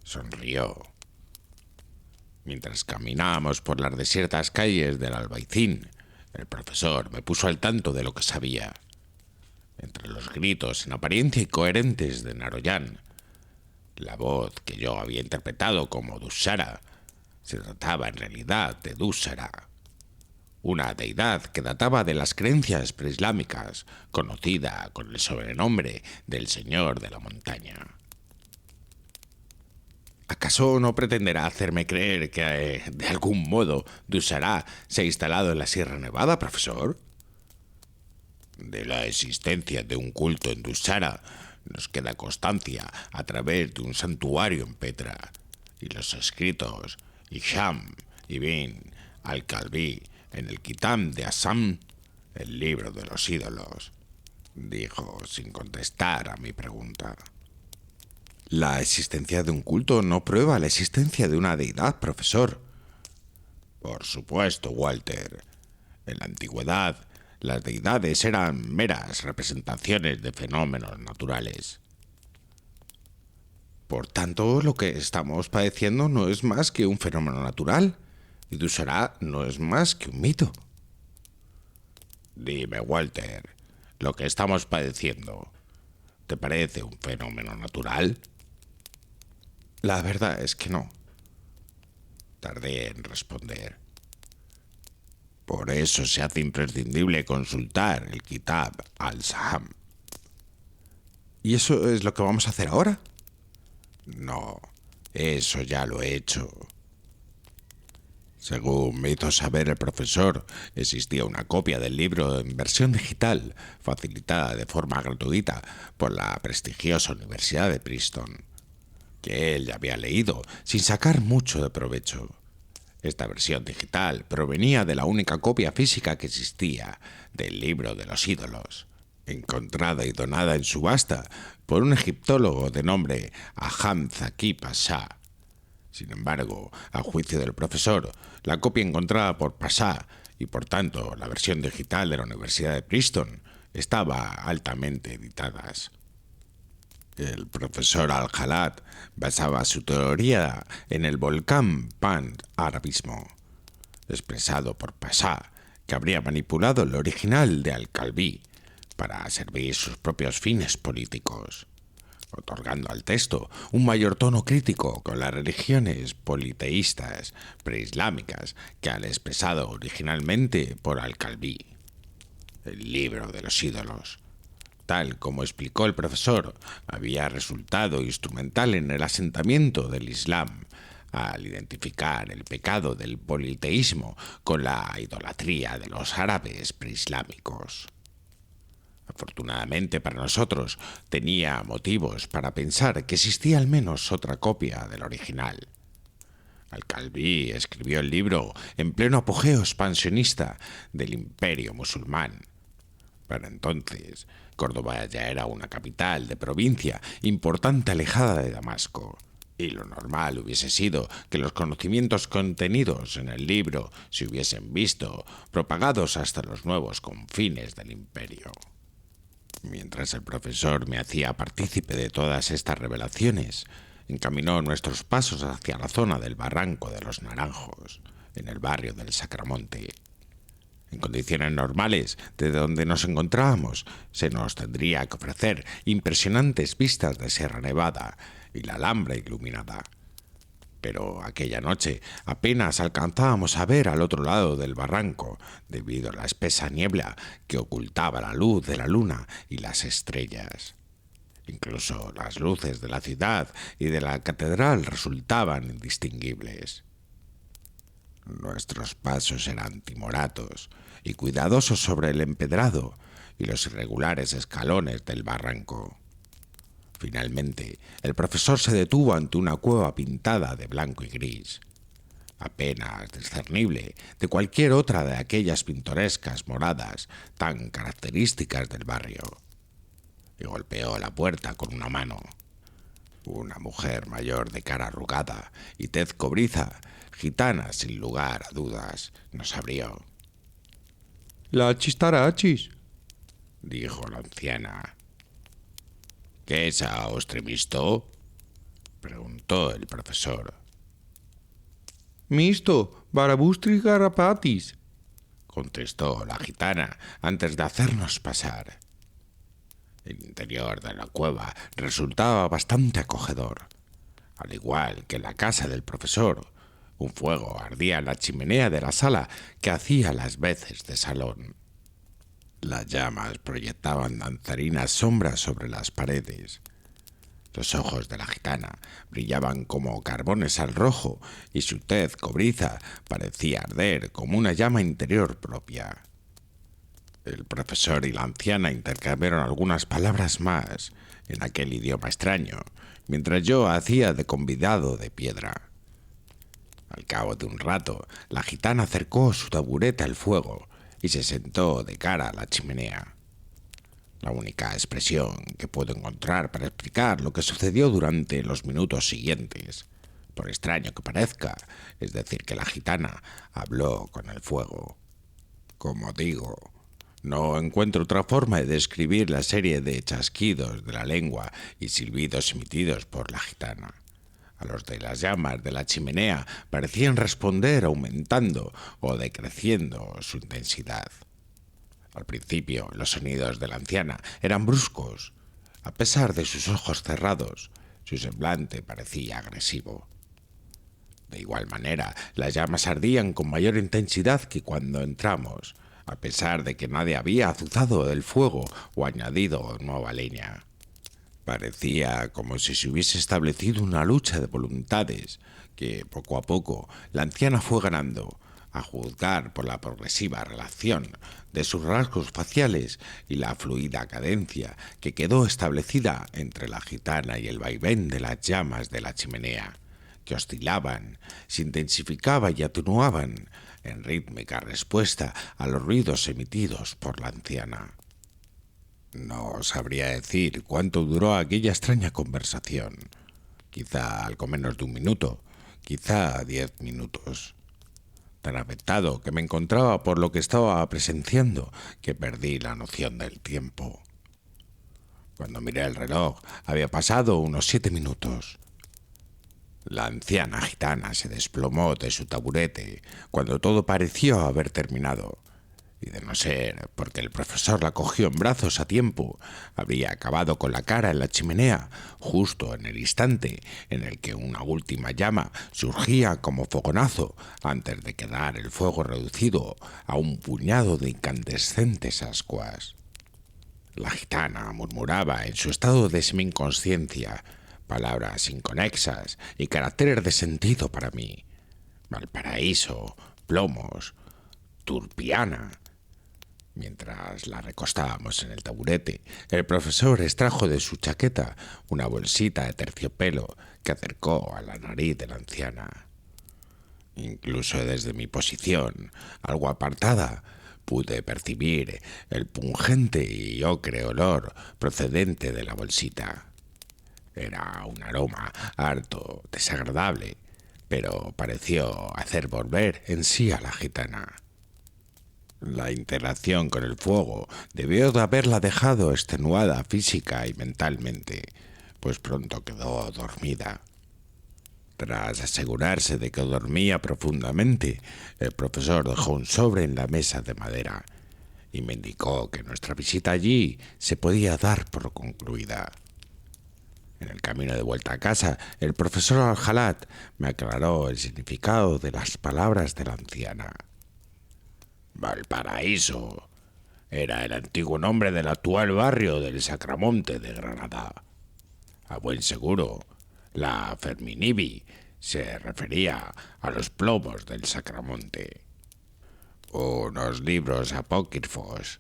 sonrió. Mientras caminábamos por las desiertas calles del Albaicín, el profesor me puso al tanto de lo que sabía. Entre los gritos en apariencia incoherentes de Naroyan, la voz que yo había interpretado como Dussara se trataba en realidad de Dussara, una deidad que databa de las creencias preislámicas, conocida con el sobrenombre del Señor de la Montaña. ¿Acaso no pretenderá hacerme creer que, de algún modo, Dussara se ha instalado en la Sierra Nevada, profesor? De la existencia de un culto en Dussara nos queda constancia a través de un santuario en Petra y los escritos Hisham ibn al-Kalbi en el Kitab de Assam, el libro de los ídolos, dijo sin contestar a mi pregunta. La existencia de un culto no prueba la existencia de una deidad, profesor. Por supuesto, Walter. En la antigüedad, las deidades eran meras representaciones de fenómenos naturales. Por tanto, lo que estamos padeciendo no es más que un fenómeno natural, y Dussara no es más que un mito. Dime, Walter, ¿lo que estamos padeciendo te parece un fenómeno natural? La verdad es que no. Tardé en responder. Por eso se hace imprescindible consultar el Kitab al-Saham. ¿Y eso es lo que vamos a hacer ahora? No, eso ya lo he hecho. Según me hizo saber el profesor, existía una copia del libro en versión digital, facilitada de forma gratuita por la prestigiosa Universidad de Princeton, que él ya había leído sin sacar mucho de provecho. Esta versión digital provenía de la única copia física que existía del libro de los ídolos, encontrada y donada en subasta por un egiptólogo de nombre Aham Zaki Pasha. Sin embargo, a juicio del profesor, la copia encontrada por Pasha y por tanto la versión digital de la Universidad de Princeton estaba altamente editadas. El profesor Al-Halat basaba su teoría en el volcán pan-árabismo, expresado por Pasá, que habría manipulado el original de Al-Kalbi para servir sus propios fines políticos, otorgando al texto un mayor tono crítico con las religiones politeístas preislámicas que al expresado originalmente por Al-Kalbi, el libro de los ídolos. Tal como explicó el profesor, había resultado instrumental en el asentamiento del Islam al identificar el pecado del politeísmo con la idolatría de los árabes preislámicos. Afortunadamente para nosotros, tenía motivos para pensar que existía al menos otra copia del original. Al-Kalbi escribió el libro en pleno apogeo expansionista del imperio musulmán. Para entonces, Córdoba ya era una capital de provincia importante alejada de Damasco, y lo normal hubiese sido que los conocimientos contenidos en el libro se hubiesen visto propagados hasta los nuevos confines del imperio. Mientras el profesor me hacía partícipe de todas estas revelaciones, encaminó nuestros pasos hacia la zona del Barranco de los Naranjos, en el barrio del Sacramonte. En condiciones normales, desde donde nos encontrábamos, se nos tendría que ofrecer impresionantes vistas de Sierra Nevada y la Alhambra iluminada. Pero aquella noche apenas alcanzábamos a ver al otro lado del barranco, debido a la espesa niebla que ocultaba la luz de la luna y las estrellas. Incluso las luces de la ciudad y de la catedral resultaban indistinguibles. Nuestros pasos eran timoratos y cuidadosos sobre el empedrado y los irregulares escalones del barranco. Finalmente, el profesor se detuvo ante una cueva pintada de blanco y gris, apenas discernible de cualquier otra de aquellas pintorescas moradas tan características del barrio, y golpeó la puerta con una mano. Una mujer mayor de cara arrugada y tez cobriza, gitana sin lugar a dudas, nos abrió. «La chistarachis», dijo la anciana. ¿Qué es a ostrevisto?, preguntó el profesor. «Misto, barabustri garapatis», contestó la gitana antes de hacernos pasar. El interior de la cueva resultaba bastante acogedor. Al igual que en la casa del profesor, un fuego ardía en la chimenea de la sala que hacía las veces de salón. Las llamas proyectaban danzarinas sombras sobre las paredes. Los ojos de la gitana brillaban como carbones al rojo y su tez cobriza parecía arder como una llama interior propia. El profesor y la anciana intercambiaron algunas palabras más en aquel idioma extraño, mientras yo hacía de convidado de piedra. Al cabo de un rato, la gitana acercó su taburete al fuego y se sentó de cara a la chimenea. La única expresión que puedo encontrar para explicar lo que sucedió durante los minutos siguientes, por extraño que parezca, es decir que la gitana habló con el fuego. Como digo, no encuentro otra forma de describir la serie de chasquidos de la lengua y silbidos emitidos por la gitana. A los de las llamas de la chimenea parecían responder aumentando o decreciendo su intensidad. Al principio, los sonidos de la anciana eran bruscos. A pesar de sus ojos cerrados, su semblante parecía agresivo. De igual manera, las llamas ardían con mayor intensidad que cuando entramos, a pesar de que nadie había azuzado el fuego o añadido nueva leña. Parecía como si se hubiese establecido una lucha de voluntades que, poco a poco, la anciana fue ganando, a juzgar por la progresiva relación de sus rasgos faciales y la fluida cadencia que quedó establecida entre la gitana y el vaivén de las llamas de la chimenea, que oscilaban, se intensificaban y atenuaban en rítmica respuesta a los ruidos emitidos por la anciana. No sabría decir cuánto duró aquella extraña conversación. Quizá algo menos de un minuto, quizá 10 minutos. Tan afectado que me encontraba por lo que estaba presenciando que perdí la noción del tiempo. Cuando miré el reloj, había pasado unos 7 minutos. La anciana gitana se desplomó de su taburete cuando todo pareció haber terminado. Y de no ser porque el profesor la cogió en brazos a tiempo, habría acabado con la cara en la chimenea justo en el instante en el que una última llama surgía como fogonazo antes de quedar el fuego reducido a un puñado de incandescentes ascuas. La gitana murmuraba en su estado de semi-inconsciencia palabras inconexas y caracteres de sentido para mí. Valparaíso, plomos, Turpiana. Mientras la recostábamos en el taburete, el profesor extrajo de su chaqueta una bolsita de terciopelo que acercó a la nariz de la anciana. Incluso desde mi posición, algo apartada, pude percibir el pungente y ocre olor procedente de la bolsita. Era un aroma harto desagradable, pero pareció hacer volver en sí a la gitana. La interacción con el fuego debió de haberla dejado extenuada física y mentalmente, pues pronto quedó dormida. Tras asegurarse de que dormía profundamente, el profesor dejó un sobre en la mesa de madera y me indicó que nuestra visita allí se podía dar por concluida. En el camino de vuelta a casa, el profesor Al-Halat me aclaró el significado de las palabras de la anciana. Valparaíso era el antiguo nombre del actual barrio del Sacramonte de Granada. A buen seguro, la Ferminibi se refería a los plomos del Sacramonte. Unos libros apócrifos,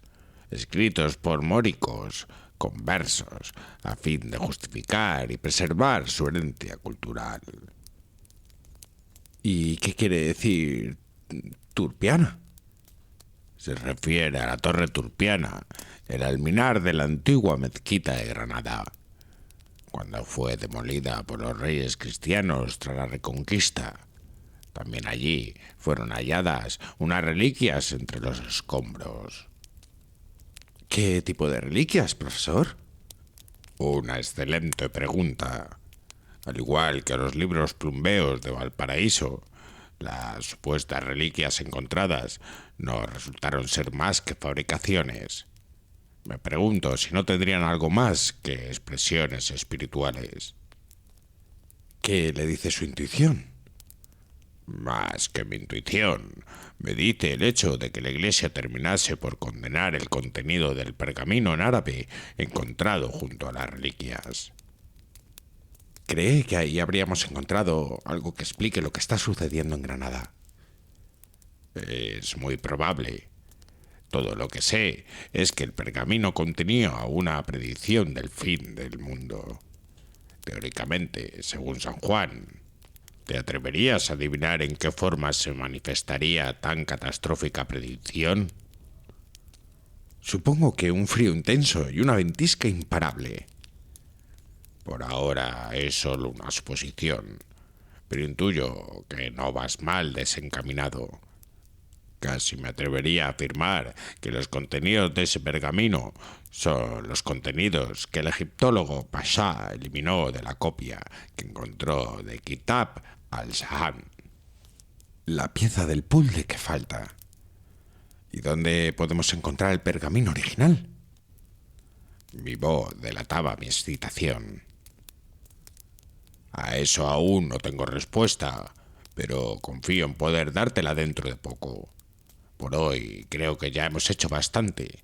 escritos por móricos, con versos, a fin de justificar y preservar su herencia cultural. ¿Y qué quiere decir Turpiana? Se refiere a la Torre Turpiana, el alminar de la antigua mezquita de Granada, cuando fue demolida por los reyes cristianos tras la Reconquista. También allí fueron halladas unas reliquias entre los escombros. ¿Qué tipo de reliquias, profesor? Una excelente pregunta. Al igual que los libros plumbeos de Valparaíso, las supuestas reliquias encontradas no resultaron ser más que fabricaciones. Me pregunto si no tendrían algo más que expresiones espirituales. ¿Qué le dice su intuición? Más que mi intuición, me dice el hecho de que la Iglesia terminase por condenar el contenido del pergamino en árabe encontrado junto a las reliquias. ¿Cree que ahí habríamos encontrado algo que explique lo que está sucediendo en Granada? Es muy probable. Todo lo que sé es que el pergamino contenía una predicción del fin del mundo. Teóricamente, según San Juan, ¿te atreverías a adivinar en qué forma se manifestaría tan catastrófica predicción? Supongo que un frío intenso y una ventisca imparable. Por ahora es solo una suposición, pero intuyo que no vas mal desencaminado. Casi me atrevería a afirmar que los contenidos de ese pergamino son los contenidos que el egiptólogo Pasha eliminó de la copia que encontró de Kitab al-Shahan. La pieza del puzzle que falta. ¿Y dónde podemos encontrar el pergamino original? Mi voz delataba mi excitación. A eso aún no tengo respuesta, pero confío en poder dártela dentro de poco. Por hoy creo que ya hemos hecho bastante.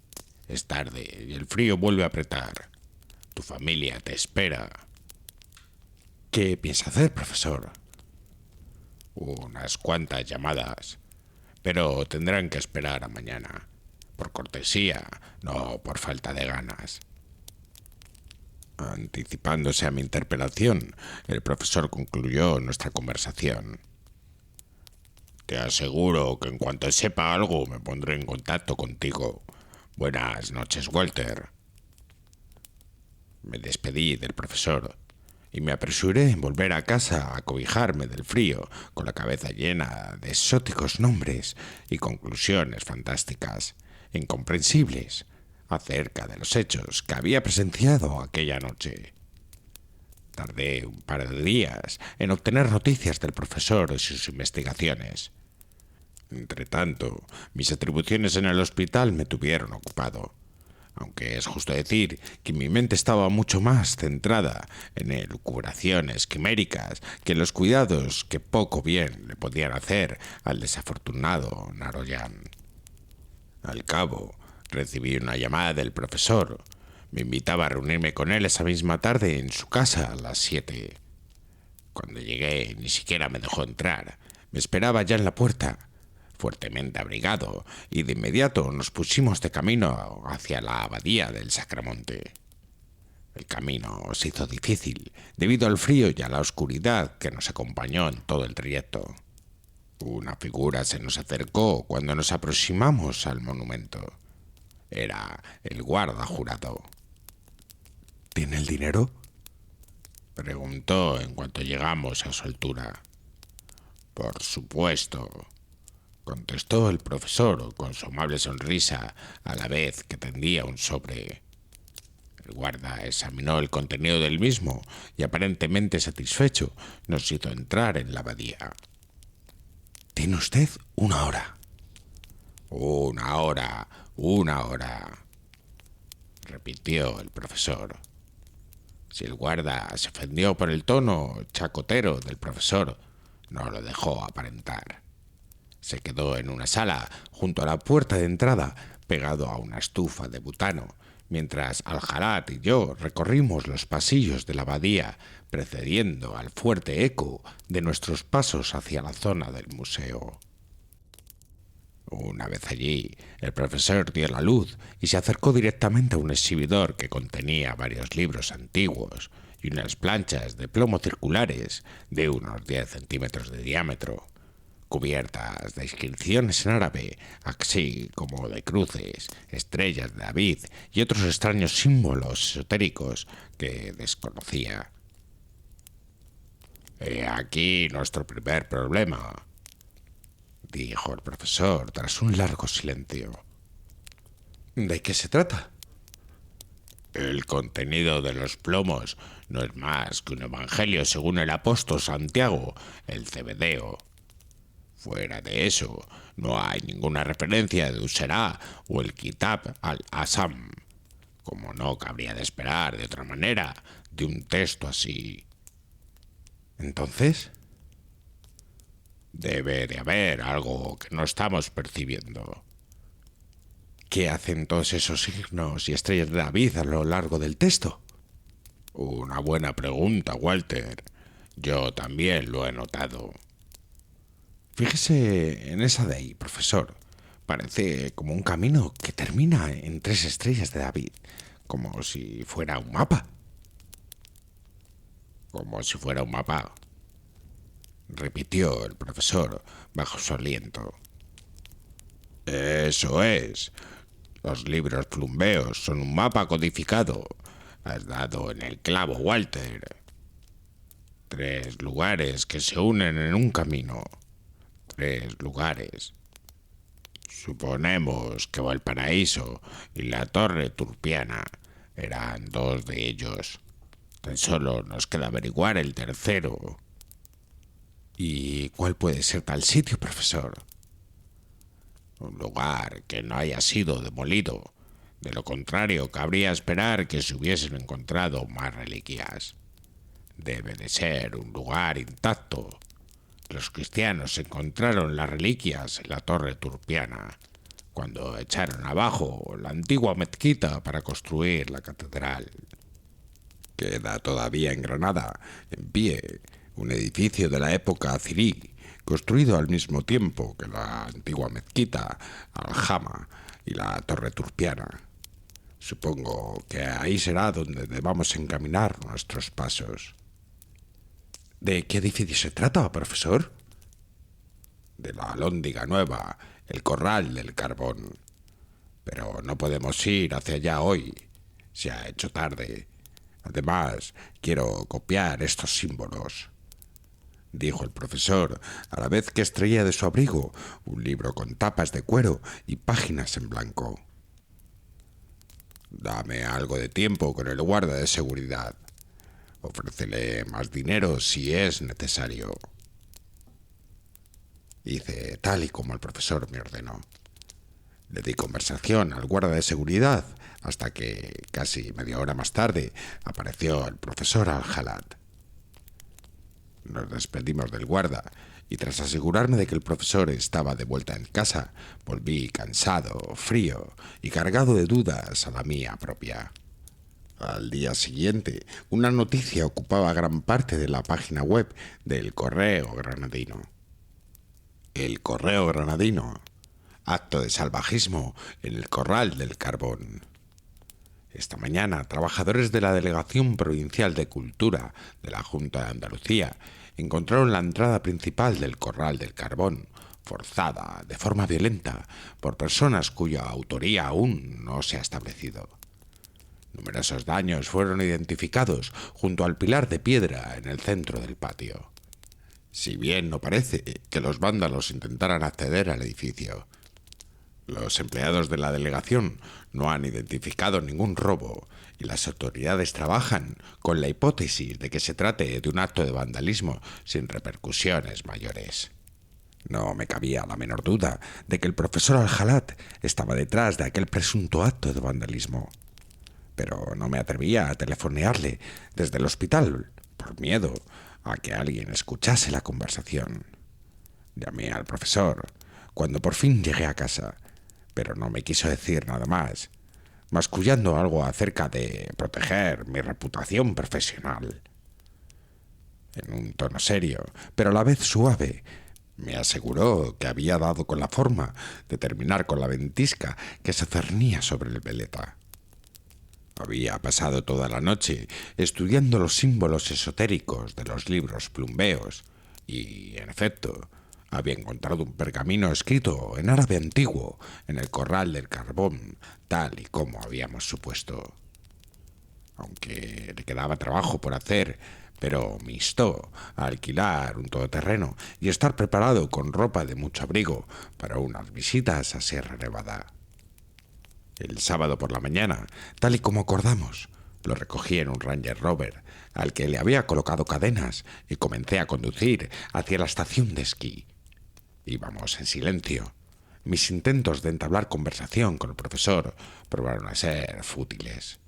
Es tarde y el frío vuelve a apretar. Tu familia te espera. ¿Qué piensa hacer, profesor? Unas cuantas llamadas, pero tendrán que esperar a mañana. Por cortesía, no por falta de ganas. Anticipándose a mi interpelación, el profesor concluyó nuestra conversación. Te aseguro que en cuanto sepa algo me pondré en contacto contigo. Buenas noches, Walter. Me despedí del profesor y me apresuré en volver a casa a cobijarme del frío, con la cabeza llena de exóticos nombres y conclusiones fantásticas, incomprensibles, acerca de los hechos que había presenciado aquella noche. Tardé un par de días en obtener noticias del profesor y sus investigaciones. Entretanto, mis atribuciones en el hospital me tuvieron ocupado, aunque es justo decir que mi mente estaba mucho más centrada en elucubraciones quiméricas que en los cuidados que poco bien le podían hacer al desafortunado Naroyan. Al cabo, recibí una llamada del profesor. Me invitaba a reunirme con él esa misma tarde en su casa a las 7. Cuando llegué, ni siquiera me dejó entrar. Me esperaba ya en la puerta, fuertemente abrigado, y de inmediato nos pusimos de camino hacia la abadía del Sacramonte. El camino se hizo difícil debido al frío y a la oscuridad que nos acompañó en todo el trayecto. Una figura se nos acercó cuando nos aproximamos al monumento. Era el guarda jurado. ¿Tiene el dinero?, preguntó en cuanto llegamos a su altura. Por supuesto, contestó el profesor con su amable sonrisa a la vez que tendía un sobre. El guarda examinó el contenido del mismo y aparentemente satisfecho nos hizo entrar en la abadía. Tiene usted 1 hora. 1 hora, repitió el profesor. Si el guarda se ofendió por el tono chacotero del profesor, no lo dejó aparentar. Se quedó en una sala junto a la puerta de entrada, pegado a una estufa de butano, mientras Al-Jarat y yo recorrimos los pasillos de la abadía, precediendo al fuerte eco de nuestros pasos hacia la zona del museo. Una vez allí, el profesor dio la luz y se acercó directamente a un exhibidor que contenía varios libros antiguos y unas planchas de plomo circulares de unos 10 centímetros de diámetro, cubiertas de inscripciones en árabe, así como de cruces, estrellas de David y otros extraños símbolos esotéricos que desconocía. «He aquí nuestro primer problema», dijo el profesor tras un largo silencio. ¿De qué se trata? El contenido de los plomos no es más que un evangelio según el apóstol Santiago, el Cebedeo. Fuera de eso, no hay ninguna referencia de Userá o el Kitab al-Asam, como no cabría de esperar de otra manera de un texto así. ¿Entonces? Debe de haber algo que no estamos percibiendo. ¿Qué hacen todos esos signos y estrellas de David a lo largo del texto? Una buena pregunta, Walter. Yo también lo he notado. Fíjese en esa de ahí, profesor. Parece como un camino que termina en 3 estrellas de David, como si fuera un mapa. Como si fuera un mapa, repitió el profesor bajo su aliento. Eso es. Los libros plumbeos son un mapa codificado. Has dado en el clavo, Walter. 3 lugares que se unen en un camino. 3 lugares. Suponemos que Valparaíso y la Torre Turpiana eran 2 de ellos. Tan solo nos queda averiguar el tercero. ¿Y cuál puede ser tal sitio, profesor? Un lugar que no haya sido demolido. De lo contrario, cabría esperar que se hubiesen encontrado más reliquias. Debe de ser un lugar intacto. Los cristianos encontraron las reliquias en la Torre Turpiana, cuando echaron abajo la antigua mezquita para construir la catedral. Queda todavía en Granada, en pie, un edificio de la época azirí, construido al mismo tiempo que la antigua mezquita, Al-Jama y la Torre Turpiana. Supongo que ahí será donde debamos encaminar nuestros pasos. ¿De qué edificio se trata, profesor? De la Alhóndiga Nueva, el Corral del Carbón. Pero no podemos ir hacia allá hoy. Se ha hecho tarde. Además, quiero copiar estos símbolos, dijo el profesor, a la vez que extraía de su abrigo un libro con tapas de cuero y páginas en blanco. Dame algo de tiempo con el guarda de seguridad. Ofrécele más dinero si es necesario. Hice tal y como el profesor me ordenó. Le di conversación al guarda de seguridad hasta que, casi media hora más tarde, apareció el profesor Al-Halat. Nos despedimos del guarda y tras asegurarme de que el profesor estaba de vuelta en casa, volví cansado, frío y cargado de dudas a la mía propia. Al día siguiente, una noticia ocupaba gran parte de la página web del Correo Granadino. El Correo Granadino. Acto de salvajismo en el Corral del Carbón. Esta mañana, trabajadores de la Delegación Provincial de Cultura de la Junta de Andalucía encontraron la entrada principal del Corral del Carbón forzada de forma violenta por personas cuya autoría aún no se ha establecido. Numerosos daños fueron identificados junto al pilar de piedra en el centro del patio. Si bien no parece que los vándalos intentaran acceder al edificio, los empleados de la delegación no han identificado ningún robo y las autoridades trabajan con la hipótesis de que se trate de un acto de vandalismo sin repercusiones mayores. No me cabía la menor duda de que el profesor Al-Halat estaba detrás de aquel presunto acto de vandalismo, pero no me atrevía a telefonearle desde el hospital por miedo a que alguien escuchase la conversación. Llamé al profesor cuando por fin llegué a casa, pero no me quiso decir nada más, mascullando algo acerca de proteger mi reputación profesional. En un tono serio, pero a la vez suave, me aseguró que había dado con la forma de terminar con la ventisca que se cernía sobre el veleta. Había pasado toda la noche estudiando los símbolos esotéricos de los libros plumbeos y, en efecto, había encontrado un pergamino escrito en árabe antiguo en el Corral del Carbón, tal y como habíamos supuesto. Aunque le quedaba trabajo por hacer, pero me instó a alquilar un todoterreno y estar preparado con ropa de mucho abrigo para unas visitas a Sierra Nevada. El sábado por la mañana, tal y como acordamos, lo recogí en un Ranger Rover, al que le había colocado cadenas, y comencé a conducir hacia la estación de esquí. Íbamos en silencio. Mis intentos de entablar conversación con el profesor probaron a ser fútiles.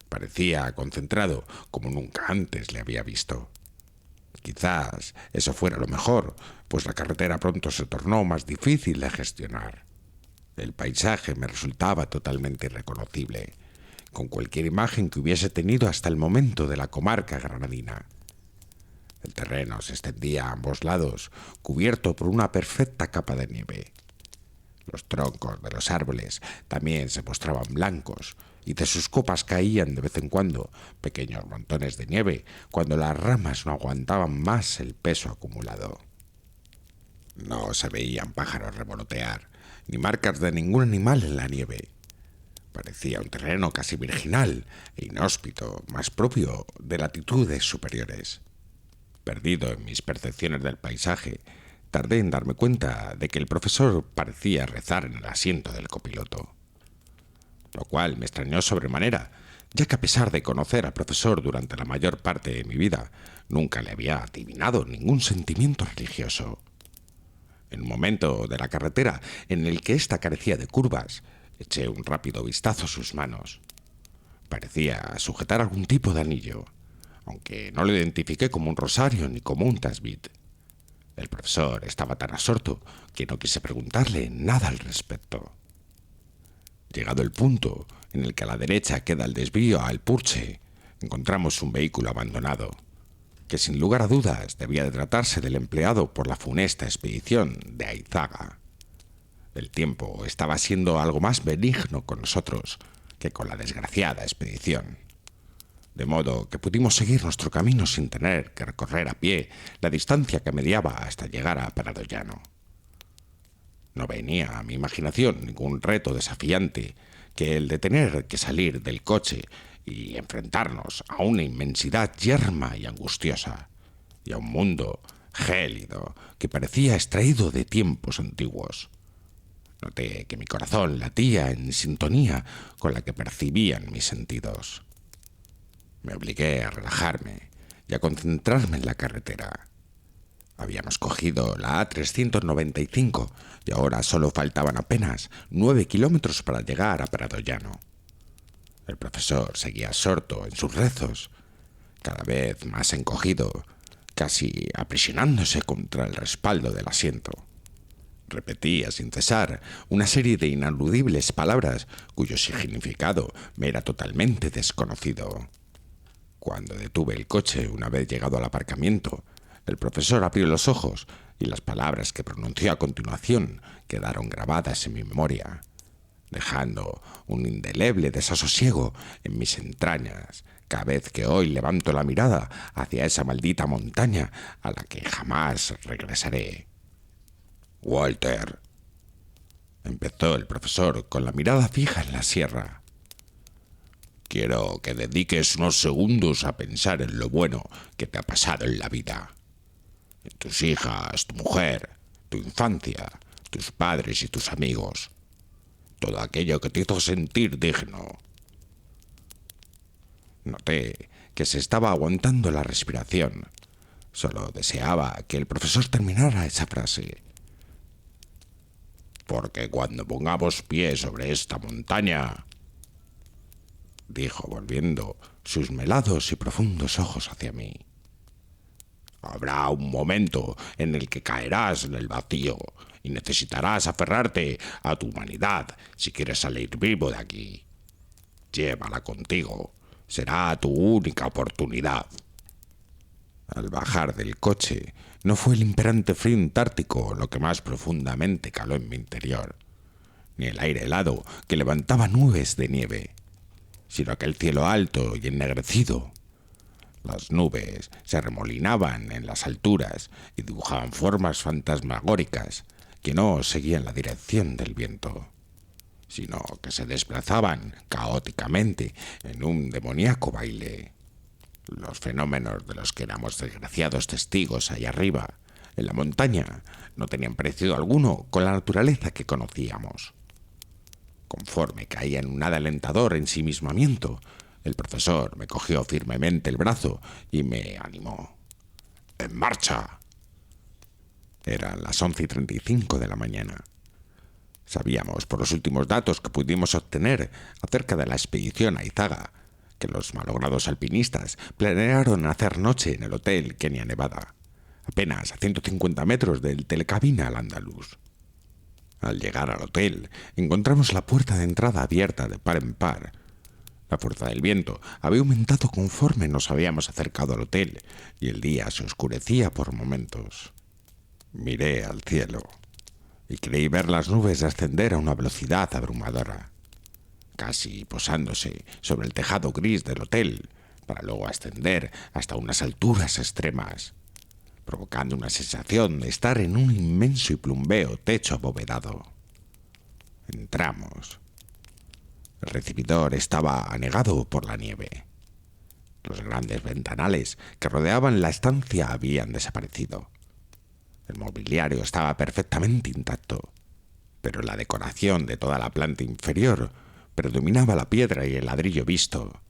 Parecía concentrado como nunca antes le había visto. Quizás eso fuera lo mejor, pues la carretera pronto se tornó más difícil de gestionar. El paisaje me resultaba totalmente irreconocible, con cualquier imagen que hubiese tenido hasta el momento de la comarca granadina. El terreno se extendía a ambos lados, cubierto por una perfecta capa de nieve. Los troncos de los árboles también se mostraban blancos, y de sus copas caían de vez en cuando pequeños montones de nieve cuando las ramas no aguantaban más el peso acumulado. No se veían pájaros revolotear, ni marcas de ningún animal en la nieve. Parecía un terreno casi virginal e inhóspito, más propio de latitudes superiores. Perdido en mis percepciones del paisaje, tardé en darme cuenta de que el profesor parecía rezar en el asiento del copiloto, lo cual me extrañó sobremanera, ya que a pesar de conocer al profesor durante la mayor parte de mi vida, nunca le había adivinado ningún sentimiento religioso. En un momento de la carretera en el que ésta carecía de curvas, eché un rápido vistazo a sus manos. Parecía sujetar algún tipo de anillo, aunque no lo identifiqué como un rosario ni como un tasbit. El profesor estaba tan absorto que no quise preguntarle nada al respecto. Llegado el punto en el que a la derecha queda el desvío a El Purche, encontramos un vehículo abandonado, que sin lugar a dudas debía de tratarse del empleado por la funesta expedición de Ayzaga. El tiempo estaba siendo algo más benigno con nosotros que con la desgraciada expedición, de modo que pudimos seguir nuestro camino sin tener que recorrer a pie la distancia que mediaba hasta llegar a Prado Llano. No venía a mi imaginación ningún reto desafiante que el de tener que salir del coche y enfrentarnos a una inmensidad yerma y angustiosa, y a un mundo gélido que parecía extraído de tiempos antiguos. Noté que mi corazón latía en sintonía con la que percibían mis sentidos. Me obligué a relajarme y a concentrarme en la carretera. Habíamos cogido la A395 y ahora solo faltaban apenas 9 kilómetros para llegar a Prado Llano. El profesor seguía absorto en sus rezos, cada vez más encogido, casi aprisionándose contra el respaldo del asiento. Repetía sin cesar una serie de inaludibles palabras cuyo significado me era totalmente desconocido. Cuando detuve el coche una vez llegado al aparcamiento, el profesor abrió los ojos y las palabras que pronunció a continuación quedaron grabadas en mi memoria, dejando un indeleble desasosiego en mis entrañas cada vez que hoy levanto la mirada hacia esa maldita montaña a la que jamás regresaré. Walter, empezó el profesor con la mirada fija en la sierra. Quiero que dediques unos segundos a pensar en lo bueno que te ha pasado en la vida. En tus hijas, tu mujer, tu infancia, tus padres y tus amigos. Todo aquello que te hizo sentir digno. Noté que se estaba aguantando la respiración. Solo deseaba que el profesor terminara esa frase. Porque cuando pongamos pie sobre esta montaña, dijo volviendo sus melados y profundos ojos hacia mí, habrá un momento en el que caerás en el vacío y necesitarás aferrarte a tu humanidad si quieres salir vivo de aquí. Llévala contigo. Será tu única oportunidad. Al bajar del coche, no fue el imperante frío antártico lo que más profundamente caló en mi interior, ni el aire helado que levantaba nubes de nieve, sino aquel cielo alto y ennegrecido. Las nubes se arremolinaban en las alturas y dibujaban formas fantasmagóricas que no seguían la dirección del viento, sino que se desplazaban caóticamente en un demoníaco baile. Los fenómenos de los que éramos desgraciados testigos allá arriba, en la montaña, no tenían parecido alguno con la naturaleza que conocíamos. Conforme caía en un nada alentador ensimismamiento, el profesor me cogió firmemente el brazo y me animó. ¡En marcha! Eran las 11:35 de la mañana. Sabíamos, por los últimos datos que pudimos obtener acerca de la expedición a Izaga, que los malogrados alpinistas planearon hacer noche en el Hotel Kenia Nevada, apenas a 150 metros del Telecabina al Andaluz. Al llegar al hotel, encontramos la puerta de entrada abierta de par en par. La fuerza del viento había aumentado conforme nos habíamos acercado al hotel y el día se oscurecía por momentos. Miré al cielo y creí ver las nubes ascender a una velocidad abrumadora, casi posándose sobre el tejado gris del hotel, para luego ascender hasta unas alturas extremas, provocando una sensación de estar en un inmenso y plumbeo techo abovedado. Entramos. El recibidor estaba anegado por la nieve. Los grandes ventanales que rodeaban la estancia habían desaparecido. El mobiliario estaba perfectamente intacto, pero en la decoración de toda la planta inferior predominaba la piedra y el ladrillo visto,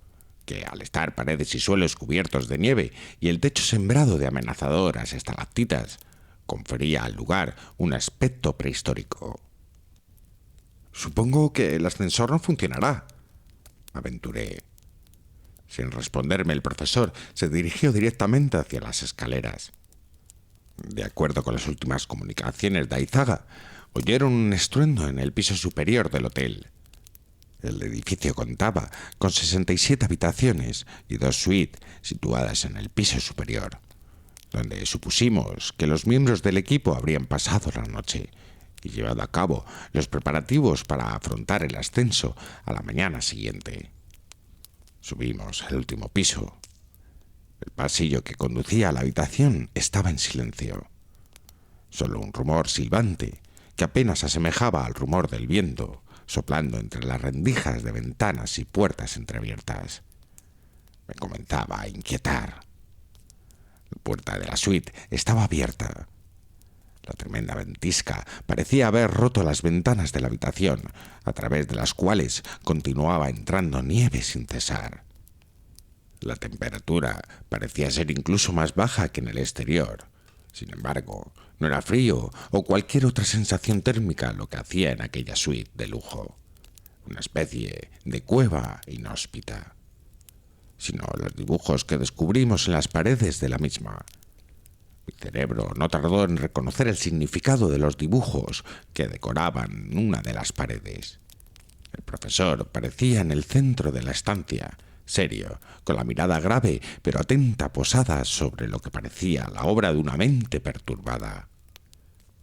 que al estar paredes y suelos cubiertos de nieve y el techo sembrado de amenazadoras estalactitas, confería al lugar un aspecto prehistórico. «Supongo que el ascensor no funcionará», aventuré. Sin responderme, el profesor se dirigió directamente hacia las escaleras. De acuerdo con las últimas comunicaciones de Izaga, oyeron un estruendo en el piso superior del hotel. El edificio contaba con 67 habitaciones y 2 suites situadas en el piso superior, donde supusimos que los miembros del equipo habrían pasado la noche y llevado a cabo los preparativos para afrontar el ascenso a la mañana siguiente. Subimos al último piso. El pasillo que conducía a la habitación estaba en silencio. Solo un rumor silbante que apenas asemejaba al rumor del viento soplando entre las rendijas de ventanas y puertas entreabiertas me comenzaba a inquietar. La puerta de la suite estaba abierta. La tremenda ventisca parecía haber roto las ventanas de la habitación, a través de las cuales continuaba entrando nieve sin cesar. La temperatura parecía ser incluso más baja que en el exterior. Sin embargo, no era frío o cualquier otra sensación térmica lo que hacía en aquella suite de lujo, una especie de cueva inhóspita, sino los dibujos que descubrimos en las paredes de la misma. Mi cerebro no tardó en reconocer el significado de los dibujos que decoraban una de las paredes. El profesor parecía en el centro de la estancia, serio, con la mirada grave pero atenta posada sobre lo que parecía la obra de una mente perturbada.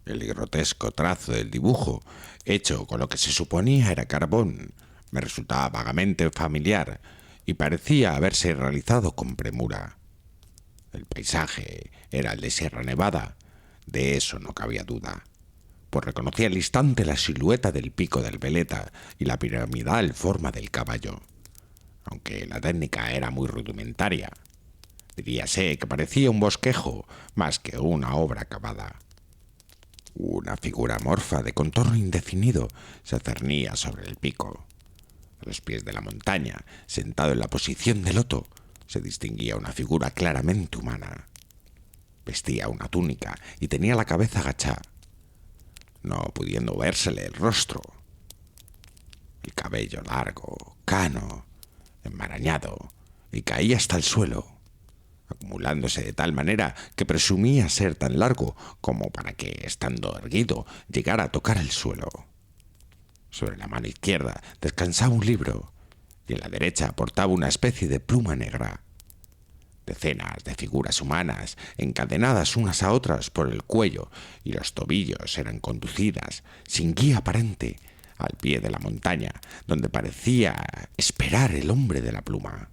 El grotesco trazo del dibujo, hecho con lo que se suponía era carbón, me resultaba vagamente familiar y parecía haberse realizado con premura. El paisaje era el de Sierra Nevada, de eso no cabía duda, pues reconocí al instante la silueta del pico del veleta y la piramidal forma del caballo. Aunque la técnica era muy rudimentaria, diríase que parecía un bosquejo más que una obra acabada. Una figura amorfa de contorno indefinido se cernía sobre el pico. A los pies de la montaña, sentado en la posición de loto, se distinguía una figura claramente humana. Vestía una túnica y tenía la cabeza agachada, no pudiendo vérsele el rostro. El cabello largo, cano, enmarañado, y caía hasta el suelo, acumulándose de tal manera que presumía ser tan largo como para que, estando erguido, llegara a tocar el suelo. Sobre la mano izquierda descansaba un libro, y en la derecha portaba una especie de pluma negra. Decenas de figuras humanas, encadenadas unas a otras por el cuello y los tobillos, eran conducidas, sin guía aparente, al pie de la montaña, donde parecía esperar el hombre de la pluma.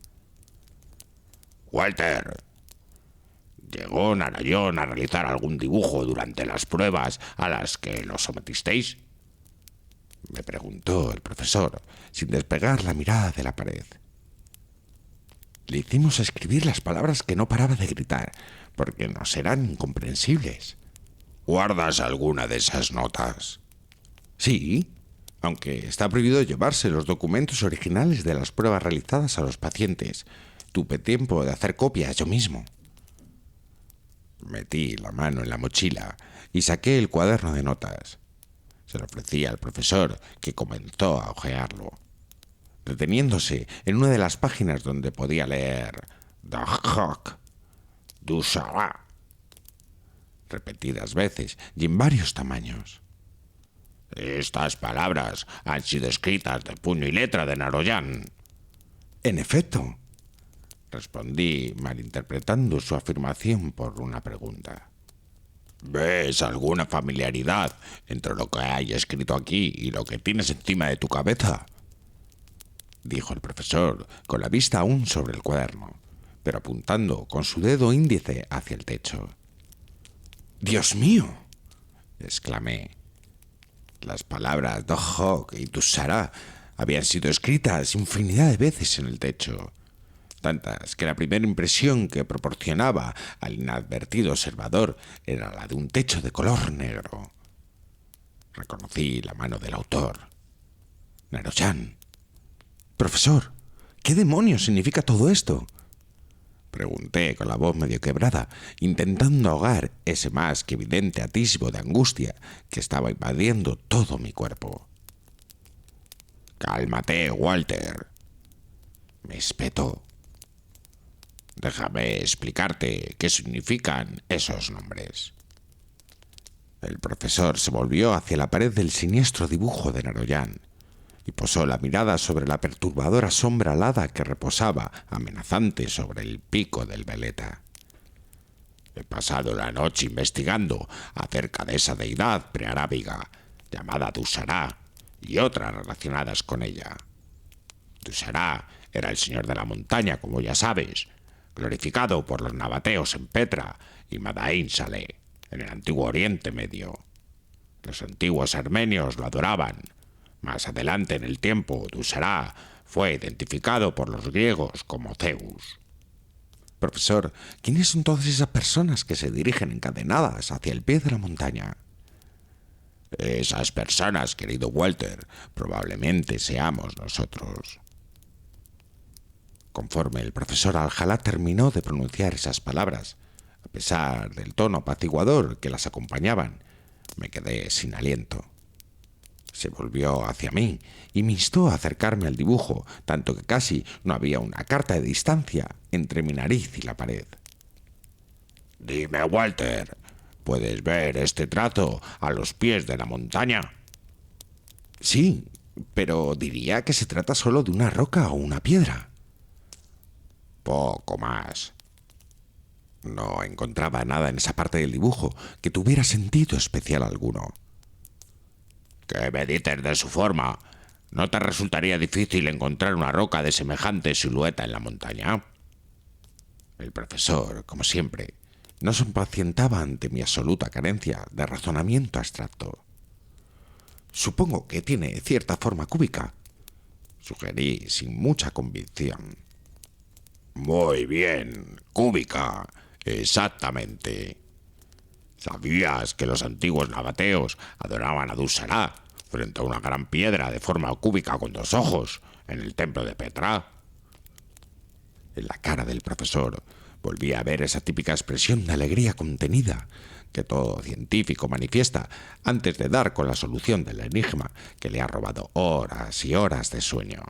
«Walter, ¿llegó Narayón a realizar algún dibujo durante las pruebas a las que lo sometisteis?», me preguntó el profesor, sin despegar la mirada de la pared. Le hicimos escribir las palabras que no paraba de gritar, porque nos eran incomprensibles. ¿Guardas alguna de esas notas? Sí, aunque está prohibido llevarse los documentos originales de las pruebas realizadas a los pacientes. Tuve tiempo de hacer copias yo mismo. Metí la mano en la mochila y saqué el cuaderno de notas. Se lo ofrecí al profesor, que comenzó a hojearlo, deteniéndose en una de las páginas donde podía leer «Dahak, du Sara», repetidas veces y en varios tamaños. «Estas palabras han sido escritas de puño y letra de Narayón». «En efecto», respondí, malinterpretando su afirmación por una pregunta. ¿Ves alguna familiaridad entre lo que hay escrito aquí y lo que tienes encima de tu cabeza?», dijo el profesor, con la vista aún sobre el cuaderno, pero apuntando con su dedo índice hacia el techo. «¡Dios mío!», exclamé. Las palabras «Dohok» y «Tussará» habían sido escritas infinidad de veces en el techo, tantas que la primera impresión que proporcionaba al inadvertido observador era la de un techo de color negro. Reconocí la mano del autor. «Narayón». «Profesor, ¿qué demonios significa todo esto?», pregunté con la voz medio quebrada, intentando ahogar ese más que evidente atisbo de angustia que estaba invadiendo todo mi cuerpo. «Cálmate, Walter», me espetó. «Déjame explicarte qué significan esos nombres». El profesor se volvió hacia la pared del siniestro dibujo de Narayón y posó la mirada sobre la perturbadora sombra alada que reposaba amenazante sobre el pico del veleta. «He pasado la noche investigando acerca de esa deidad prearábiga llamada Dusará y otras relacionadas con ella. Dusará era el señor de la montaña, como ya sabes, glorificado por los nabateos en Petra y Madain Saleh, en el antiguo Oriente Medio. Los antiguos armenios lo adoraban. Más adelante en el tiempo, Dusará fue identificado por los griegos como Zeus. Profesor, ¿quiénes son todas esas personas que se dirigen encadenadas hacia el pie de la montaña? Esas personas, querido Walter, probablemente seamos nosotros. Conforme el profesor Aljalá terminó de pronunciar esas palabras, a pesar del tono apaciguador que las acompañaban, me quedé sin aliento. Se volvió hacia mí y me instó a acercarme al dibujo, tanto que casi no había una carta de distancia entre mi nariz y la pared. Dime, Walter, ¿puedes ver este trazo a los pies de la montaña? Sí, pero diría que se trata solo de una roca o una piedra. Poco más. No encontraba nada en esa parte del dibujo que tuviera sentido especial alguno. ¿Qué me dices de su forma? ¿No te resultaría difícil encontrar una roca de semejante silueta en la montaña? El profesor, como siempre, no se impacientaba ante mi absoluta carencia de razonamiento abstracto. Supongo que tiene cierta forma cúbica, sugerí sin mucha convicción. Muy bien, cúbica, exactamente. ¿Sabías que los antiguos nabateos adoraban a Dusará frente a una gran piedra de forma cúbica con 2 ojos en el templo de Petra? En la cara del profesor volví a ver esa típica expresión de alegría contenida que todo científico manifiesta antes de dar con la solución del enigma que le ha robado horas y horas de sueño.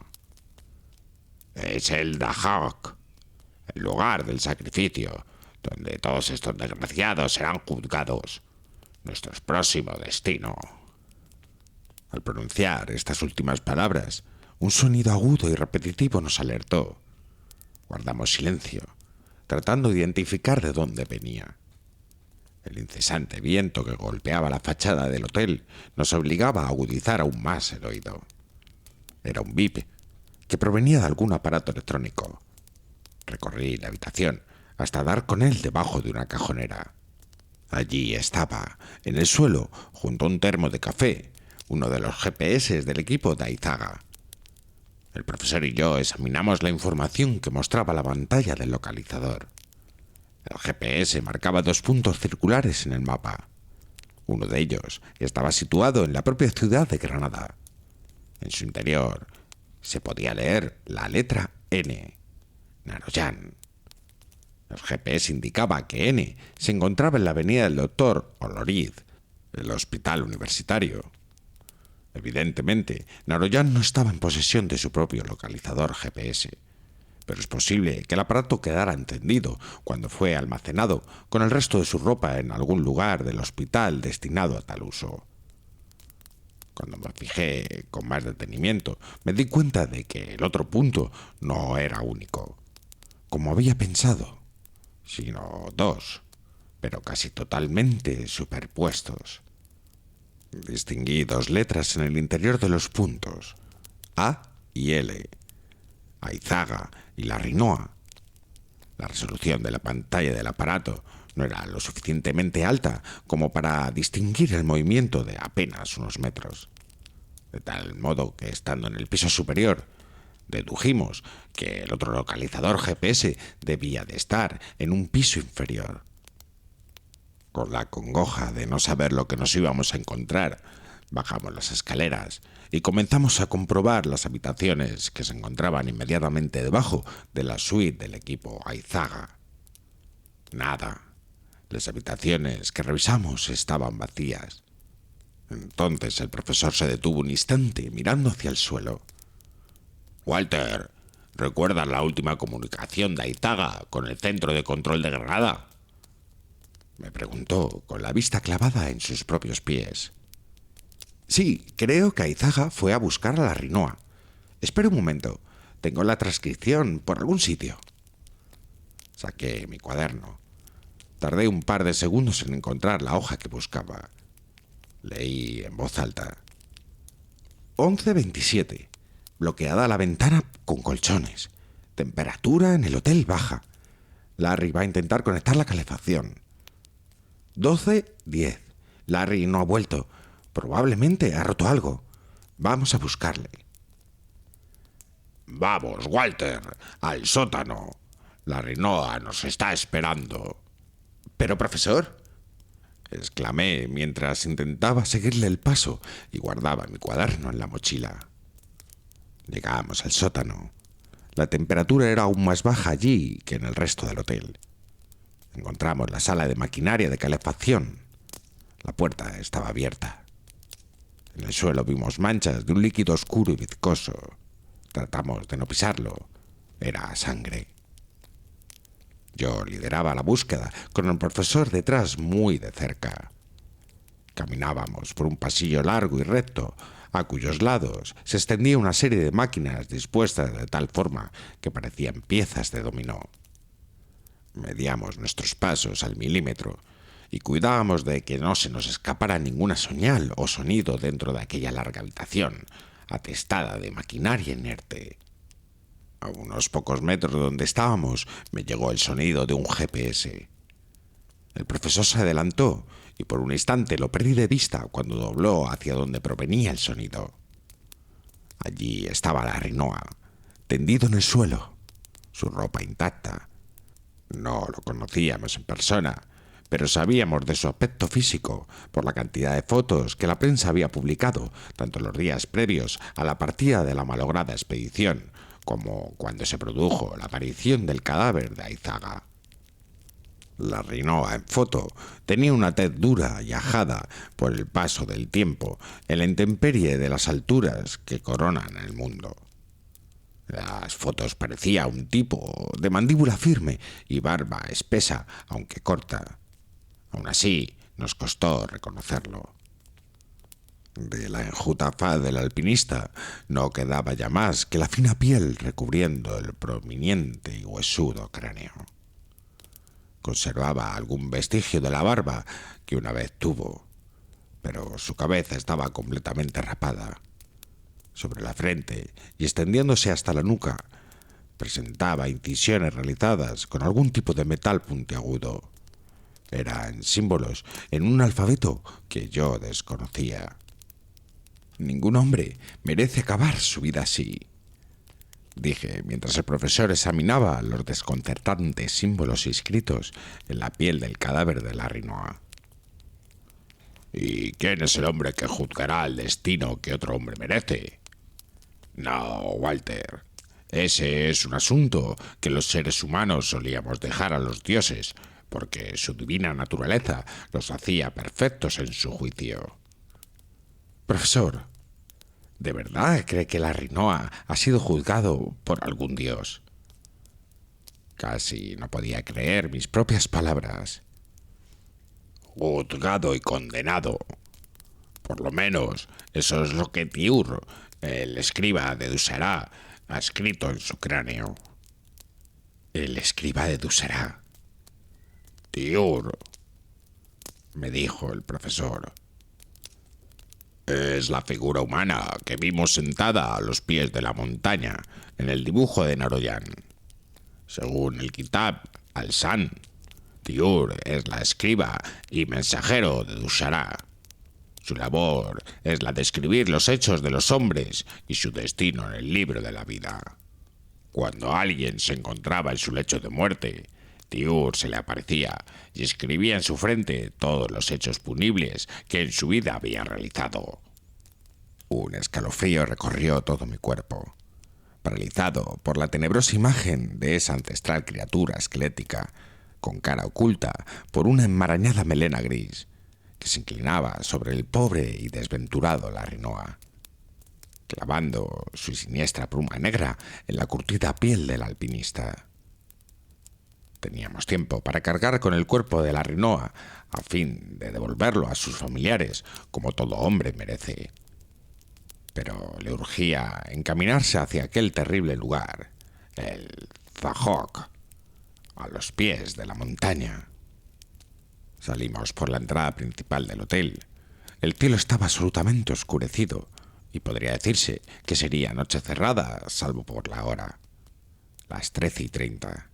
Es el Dahak, el lugar del sacrificio, donde todos estos desgraciados serán juzgados. Nuestro próximo destino. Al pronunciar estas últimas palabras, un sonido agudo y repetitivo nos alertó. Guardamos silencio, tratando de identificar de dónde venía. El incesante viento que golpeaba la fachada del hotel nos obligaba a agudizar aún más el oído. Era un bip que provenía de algún aparato electrónico. Recorrí la habitación hasta dar con él debajo de una cajonera. Allí estaba, en el suelo, junto a un termo de café, uno de los GPS del equipo de Aizaga. El profesor y yo examinamos la información que mostraba la pantalla del localizador. El GPS marcaba 2 puntos circulares en el mapa. Uno de ellos estaba situado en la propia ciudad de Granada. En su interior se podía leer la letra N, Naroyan. El GPS indicaba que N se encontraba en la avenida del Doctor Oloriz, el hospital universitario. Evidentemente, Naroyan no estaba en posesión de su propio localizador GPS, pero es posible que el aparato quedara encendido cuando fue almacenado con el resto de su ropa en algún lugar del hospital destinado a tal uso. Cuando me fijé con más detenimiento, me di cuenta de que el otro punto no era único, como había pensado, sino 2, pero casi totalmente superpuestos. Distinguí 2 letras en el interior de los puntos, A y L, Aizaga y la Rinoa. La resolución de la pantalla del aparato no era lo suficientemente alta como para distinguir el movimiento de apenas unos metros. De tal modo que, estando en el piso superior, dedujimos que el otro localizador GPS debía de estar en un piso inferior. Con la congoja de no saber lo que nos íbamos a encontrar, bajamos las escaleras y comenzamos a comprobar las habitaciones que se encontraban inmediatamente debajo de la suite del equipo Aizaga. Nada. Las habitaciones que revisamos estaban vacías. Entonces el profesor se detuvo un instante mirando hacia el suelo. Walter, ¿recuerdas la última comunicación de Aizaga con el centro de control de Granada? Me preguntó con la vista clavada en sus propios pies. Sí, creo que Aizaga fue a buscar a la Rinoa. Espera un momento, tengo la transcripción por algún sitio. Saqué mi cuaderno. Tardé un par de segundos en encontrar la hoja que buscaba. Leí en voz alta. 11:27. Bloqueada la ventana con colchones. Temperatura en el hotel baja. Larry va a intentar conectar la calefacción. 12:10. Larry no ha vuelto. Probablemente ha roto algo. Vamos a buscarle. Vamos, Walter, al sótano. La Rinoa nos está esperando. Pero, profesor, exclamé mientras intentaba seguirle el paso y guardaba mi cuaderno en la mochila. Llegamos al sótano. La temperatura era aún más baja allí que en el resto del hotel. Encontramos la sala de maquinaria de calefacción. La puerta estaba abierta. En el suelo vimos manchas de un líquido oscuro y viscoso. Tratamos de no pisarlo. Era sangre. Yo lideraba la búsqueda, con el profesor detrás muy de cerca. Caminábamos por un pasillo largo y recto, a cuyos lados se extendía una serie de máquinas dispuestas de tal forma que parecían piezas de dominó. Medíamos nuestros pasos al milímetro y cuidábamos de que no se nos escapara ninguna señal o sonido dentro de aquella larga habitación, atestada de maquinaria inerte. A unos pocos metros de donde estábamos me llegó el sonido de un GPS. El profesor se adelantó y por un instante lo perdí de vista cuando dobló hacia donde provenía el sonido. Allí estaba la Rinoa, tendido en el suelo, su ropa intacta. No lo conocíamos en persona, pero sabíamos de su aspecto físico por la cantidad de fotos que la prensa había publicado, tanto los días previos a la partida de la malograda expedición, como cuando se produjo la aparición del cadáver de Aizaga. La Rinoa en foto tenía una tez dura y ajada por el paso del tiempo en la intemperie de las alturas que coronan el mundo. Las fotos parecía un tipo de mandíbula firme y barba espesa, aunque corta. Aún así, nos costó reconocerlo. De la enjuta faz del alpinista no quedaba ya más que la fina piel recubriendo el prominente y huesudo cráneo. Conservaba algún vestigio de la barba que una vez tuvo, pero su cabeza estaba completamente rapada. Sobre la frente y extendiéndose hasta la nuca, presentaba incisiones realizadas con algún tipo de metal puntiagudo. Eran símbolos en un alfabeto que yo desconocía. Ningún hombre merece acabar su vida así, dije mientras el profesor examinaba los desconcertantes símbolos inscritos en la piel del cadáver de la Rinoa. ¿Y quién es el hombre que juzgará el destino que otro hombre merece? No, Walter. Ese es un asunto que los seres humanos solíamos dejar a los dioses, porque su divina naturaleza los hacía perfectos en su juicio. Profesor, ¿de verdad cree que la Rinoa ha sido juzgado por algún dios? Casi no podía creer mis propias palabras. Juzgado y condenado. Por lo menos eso es lo que Tiur, el escriba de Dusserá, ha escrito en su cráneo. ¿El escriba de Dusserá? Tiur, me dijo el profesor. Es la figura humana que vimos sentada a los pies de la montaña en el dibujo de Naroyan. Según el Kitab al-San, Tiur es la escriba y mensajero de Dusserá. Su labor es la de escribir los hechos de los hombres y su destino en el libro de la vida. Cuando alguien se encontraba en su lecho de muerte, Tiur se le aparecía y escribía en su frente todos los hechos punibles que en su vida había realizado. Un escalofrío recorrió todo mi cuerpo, paralizado por la tenebrosa imagen de esa ancestral criatura esquelética, con cara oculta por una enmarañada melena gris, que se inclinaba sobre el pobre y desventurado la Rinoa, clavando su siniestra pluma negra en la curtida piel del alpinista. Teníamos tiempo para cargar con el cuerpo de la Rinoa a fin de devolverlo a sus familiares como todo hombre merece. Pero le urgía encaminarse hacia aquel terrible lugar, el Zahok, a los pies de la montaña. Salimos por la entrada principal del hotel. El cielo estaba absolutamente oscurecido y podría decirse que sería noche cerrada, salvo por la hora, las 13:30.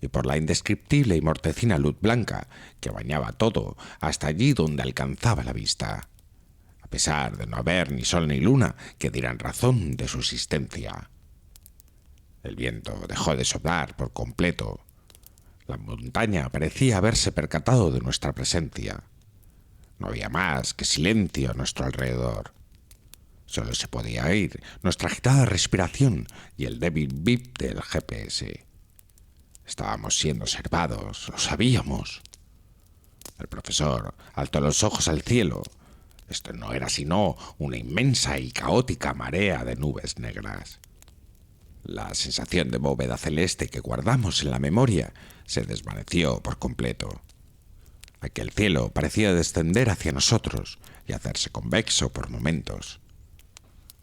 Y por la indescriptible y mortecina luz blanca que bañaba todo hasta allí donde alcanzaba la vista, a pesar de no haber ni sol ni luna que dieran razón de su existencia. El viento dejó de soplar por completo. La montaña parecía haberse percatado de nuestra presencia. No había más que silencio a nuestro alrededor. Solo se podía oír nuestra agitada respiración y el débil bip del GPS. Estábamos siendo observados, lo sabíamos. El profesor alzó los ojos al cielo. Esto no era sino una inmensa y caótica marea de nubes negras. La sensación de bóveda celeste que guardamos en la memoria se desvaneció por completo. Aquel cielo parecía descender hacia nosotros y hacerse convexo por momentos.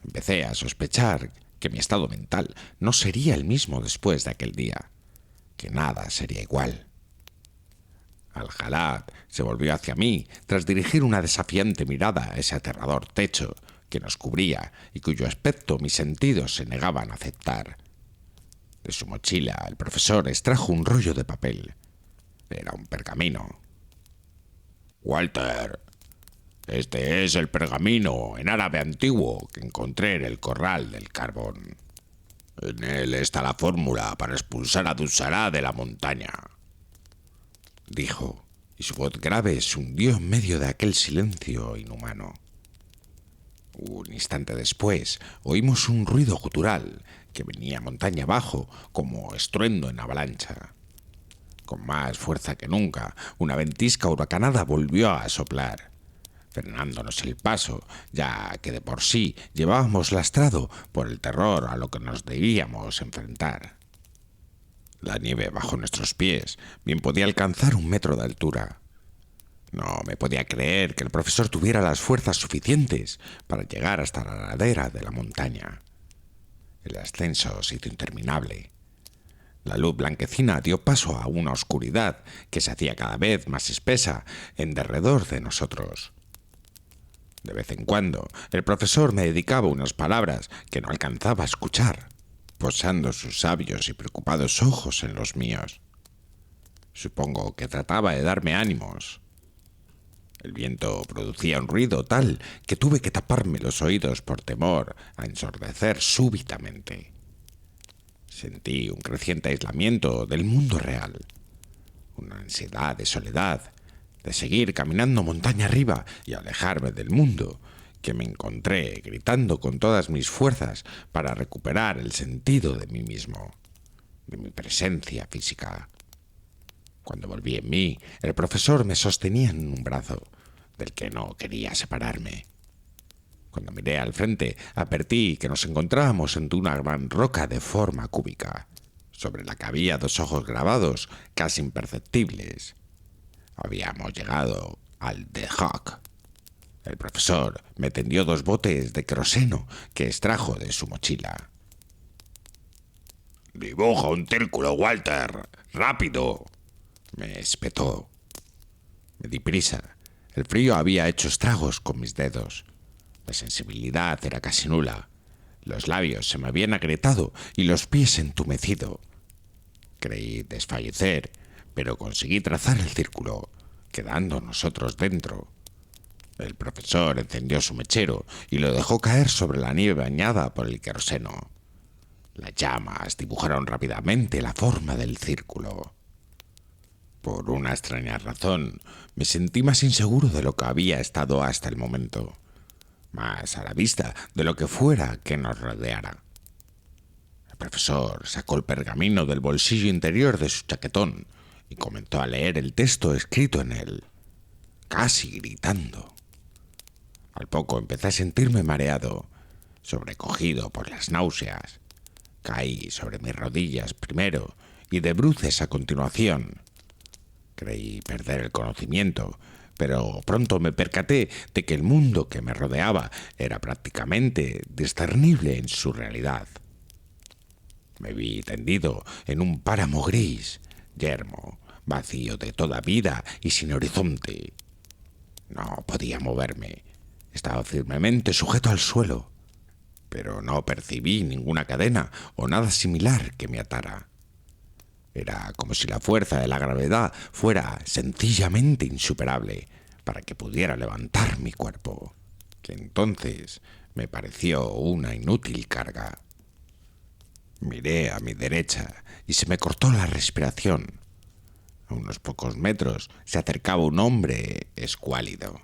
Empecé a sospechar que mi estado mental no sería el mismo después de aquel día, que nada sería igual. Al-Jalad se volvió hacia mí tras dirigir una desafiante mirada a ese aterrador techo que nos cubría y cuyo aspecto mis sentidos se negaban a aceptar. De su mochila, el profesor extrajo un rollo de papel. Era un pergamino. «Walter, este es el pergamino en árabe antiguo que encontré en el corral del carbón. En él está la fórmula para expulsar a Dusará de la montaña», dijo, y su voz grave se hundió en medio de aquel silencio inhumano. Un instante después oímos un ruido gutural que venía montaña abajo como estruendo en avalancha. Con más fuerza que nunca, una ventisca huracanada volvió a soplar, frenándonos el paso, ya que de por sí llevábamos lastrado por el terror a lo que nos debíamos enfrentar. La nieve bajo nuestros pies bien podía alcanzar 1 metro de altura. No me podía creer que el profesor tuviera las fuerzas suficientes para llegar hasta la ladera de la montaña. El ascenso se hizo interminable. La luz blanquecina dio paso a una oscuridad que se hacía cada vez más espesa en derredor de nosotros. De vez en cuando, el profesor me dedicaba unas palabras que no alcanzaba a escuchar, posando sus sabios y preocupados ojos en los míos. Supongo que trataba de darme ánimos. El viento producía un ruido tal que tuve que taparme los oídos por temor a ensordecer súbitamente. Sentí un creciente aislamiento del mundo real, una ansiedad de soledad, de seguir caminando montaña arriba y alejarme del mundo, que me encontré gritando con todas mis fuerzas para recuperar el sentido de mí mismo, de mi presencia física. Cuando volví en mí, el profesor me sostenía en un brazo, del que no quería separarme. Cuando miré al frente, advertí que nos encontrábamos ante una gran roca de forma cúbica, sobre la que había 2 ojos grabados casi imperceptibles. Habíamos llegado al The Hawk. El profesor me tendió 2 botes de queroseno que extrajo de su mochila. «Dibuja un círculo, Walter. ¡Rápido!», me espetó. Me di prisa. El frío había hecho estragos con mis dedos. La sensibilidad era casi nula. Los labios se me habían agrietado y los pies entumecido. Creí desfallecer, pero conseguí trazar el círculo, quedando nosotros dentro. El profesor encendió su mechero y lo dejó caer sobre la nieve bañada por el queroseno. Las llamas dibujaron rápidamente la forma del círculo. Por una extraña razón, me sentí más inseguro de lo que había estado hasta el momento, más a la vista de lo que fuera que nos rodeara. El profesor sacó el pergamino del bolsillo interior de su chaquetón y comenzó a leer el texto escrito en él, casi gritando. Al poco empecé a sentirme mareado, sobrecogido por las náuseas. Caí sobre mis rodillas primero y de bruces a continuación. Creí perder el conocimiento, pero pronto me percaté de que el mundo que me rodeaba era prácticamente discernible en su realidad. Me vi tendido en un páramo gris, yermo, vacío de toda vida y sin horizonte. No podía moverme. Estaba firmemente sujeto al suelo, pero no percibí ninguna cadena o nada similar que me atara. Era como si la fuerza de la gravedad fuera sencillamente insuperable para que pudiera levantar mi cuerpo, que entonces me pareció una inútil carga. Miré a mi derecha y se me cortó la respiración. A unos pocos metros se acercaba un hombre escuálido,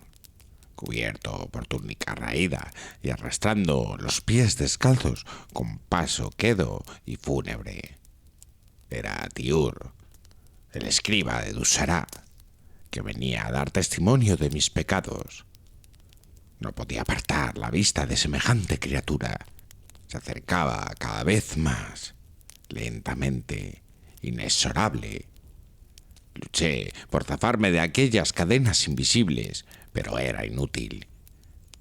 cubierto por túnica raída y arrastrando los pies descalzos con paso quedo y fúnebre. Era Tiur, el escriba de Dusará, que venía a dar testimonio de mis pecados. No podía apartar la vista de semejante criatura. Se acercaba cada vez más, lentamente, inexorable. Luché por zafarme de aquellas cadenas invisibles, pero era inútil.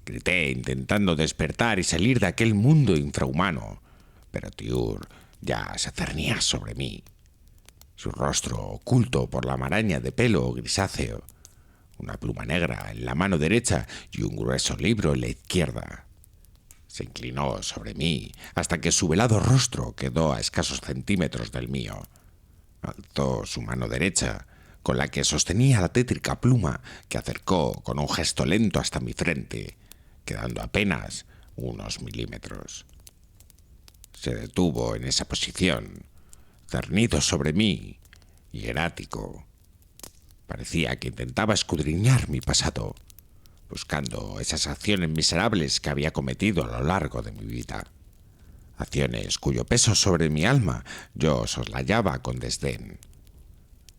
Grité intentando despertar y salir de aquel mundo infrahumano, pero Tiur ya se cernía sobre mí. Su rostro oculto por la maraña de pelo grisáceo, una pluma negra en la mano derecha y un grueso libro en la izquierda. Se inclinó sobre mí hasta que su velado rostro quedó a escasos centímetros del mío. Alzó su mano derecha, con la que sostenía la tétrica pluma, que acercó con un gesto lento hasta mi frente, quedando apenas unos milímetros. Se detuvo en esa posición, cernido sobre mí, hierático. Parecía que intentaba escudriñar mi pasado, buscando esas acciones miserables que había cometido a lo largo de mi vida. Acciones cuyo peso sobre mi alma yo soslayaba con desdén.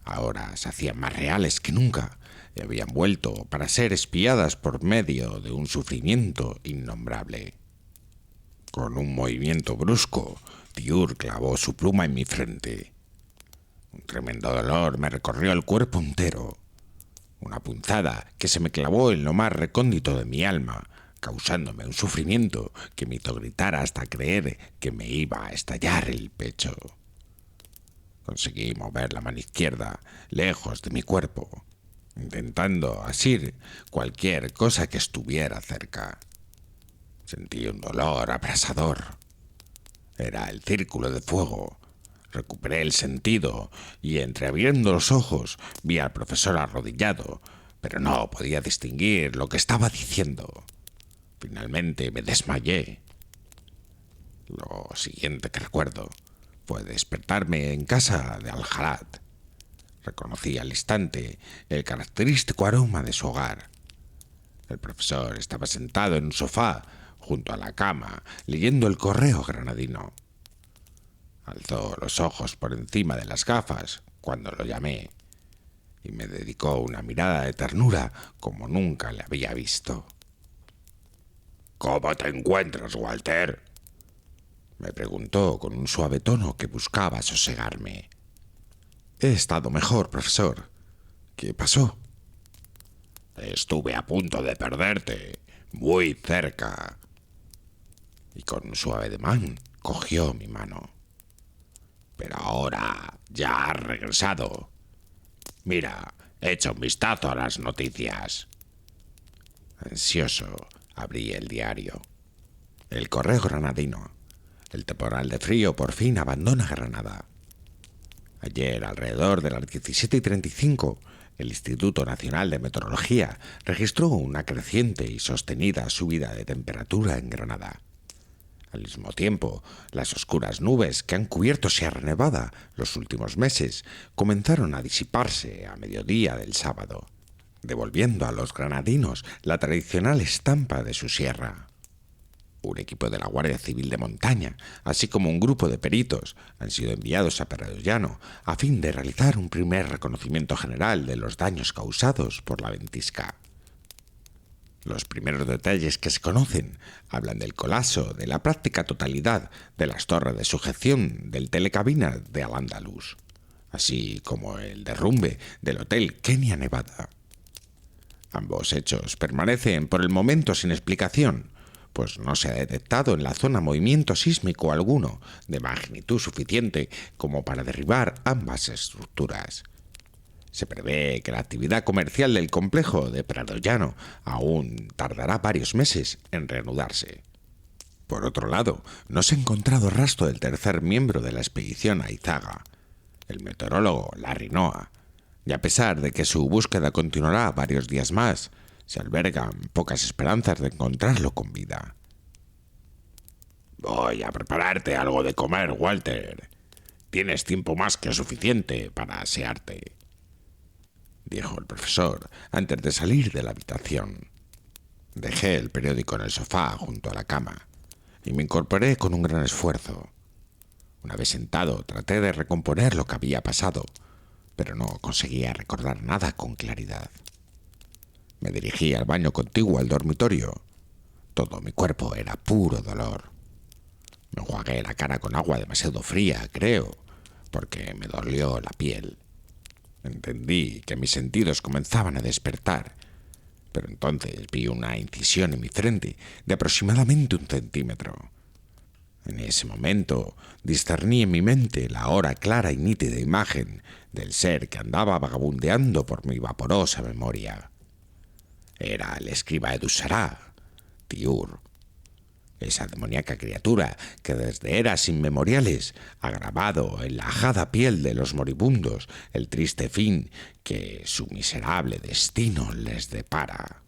Ahora se hacían más reales que nunca y habían vuelto para ser espiadas por medio de un sufrimiento innombrable. Con un movimiento brusco, Tiur clavó su pluma en mi frente. Un tremendo dolor me recorrió el cuerpo entero. Una punzada que se me clavó en lo más recóndito de mi alma, causándome un sufrimiento que me hizo gritar hasta creer que me iba a estallar el pecho. Conseguí mover la mano izquierda lejos de mi cuerpo, intentando asir cualquier cosa que estuviera cerca. Sentí un dolor abrasador. Era el círculo de fuego. Recuperé el sentido y, entreabriendo los ojos, vi al profesor arrodillado, pero no podía distinguir lo que estaba diciendo. Finalmente me desmayé. Lo siguiente que recuerdo fue despertarme en casa de Al-Harat. Reconocí al instante el característico aroma de su hogar. El profesor estaba sentado en un sofá junto a la cama, leyendo el Correo Granadino. Alzó los ojos por encima de las gafas cuando lo llamé y me dedicó una mirada de ternura como nunca le había visto. «¿Cómo te encuentras, Walter?», me preguntó con un suave tono que buscaba sosegarme. «He estado mejor, profesor. ¿Qué pasó?». «Estuve a punto de perderte, muy cerca». Y con un suave ademán cogió mi mano. «Pero ahora ya has regresado. Mira, echa un vistazo a las noticias». Ansioso, abrí el diario. El Correo Granadino. El temporal de frío por fin abandona Granada. Ayer, alrededor de las 17:35, el Instituto Nacional de Meteorología registró una creciente y sostenida subida de temperatura en Granada. Al mismo tiempo, las oscuras nubes que han cubierto Sierra Nevada los últimos meses comenzaron a disiparse a mediodía del sábado, devolviendo a los granadinos la tradicional estampa de su sierra. Un equipo de la Guardia Civil de Montaña, así como un grupo de peritos, han sido enviados a Pradellano a fin de realizar un primer reconocimiento general de los daños causados por la ventisca. Los primeros detalles que se conocen hablan del colapso de la práctica totalidad de las torres de sujeción del telecabina de Al-Ándalus, así como el derrumbe del Hotel Kenia Nevada. Ambos hechos permanecen por el momento sin explicación, pues no se ha detectado en la zona movimiento sísmico alguno de magnitud suficiente como para derribar ambas estructuras. Se prevé que la actividad comercial del complejo de Pradellano aún tardará varios meses en reanudarse. Por otro lado, no se ha encontrado rastro del tercer miembro de la expedición a Izaga, el meteorólogo Larry Noah, y a pesar de que su búsqueda continuará varios días más, se albergan pocas esperanzas de encontrarlo con vida. Voy a prepararte algo de comer, Walter. Tienes tiempo más que suficiente para asearte, dijo el profesor antes de salir de la habitación. Dejé el periódico en el sofá junto a la cama y me incorporé con un gran esfuerzo. Una vez sentado, traté de recomponer lo que había pasado, pero no conseguía recordar nada con claridad. Me dirigí al baño contiguo al dormitorio. Todo mi cuerpo era puro dolor. Me enjuagué la cara con agua demasiado fría, creo, porque me dolió la piel. Entendí que mis sentidos comenzaban a despertar, pero entonces vi una incisión en mi frente de aproximadamente 1 centímetro. En ese momento discerní en mi mente la ahora clara y nítida imagen del ser que andaba vagabundeando por mi vaporosa memoria. Era el escriba Edusará, Tiur, esa demoníaca criatura que desde eras inmemoriales ha grabado en la ajada piel de los moribundos el triste fin que su miserable destino les depara.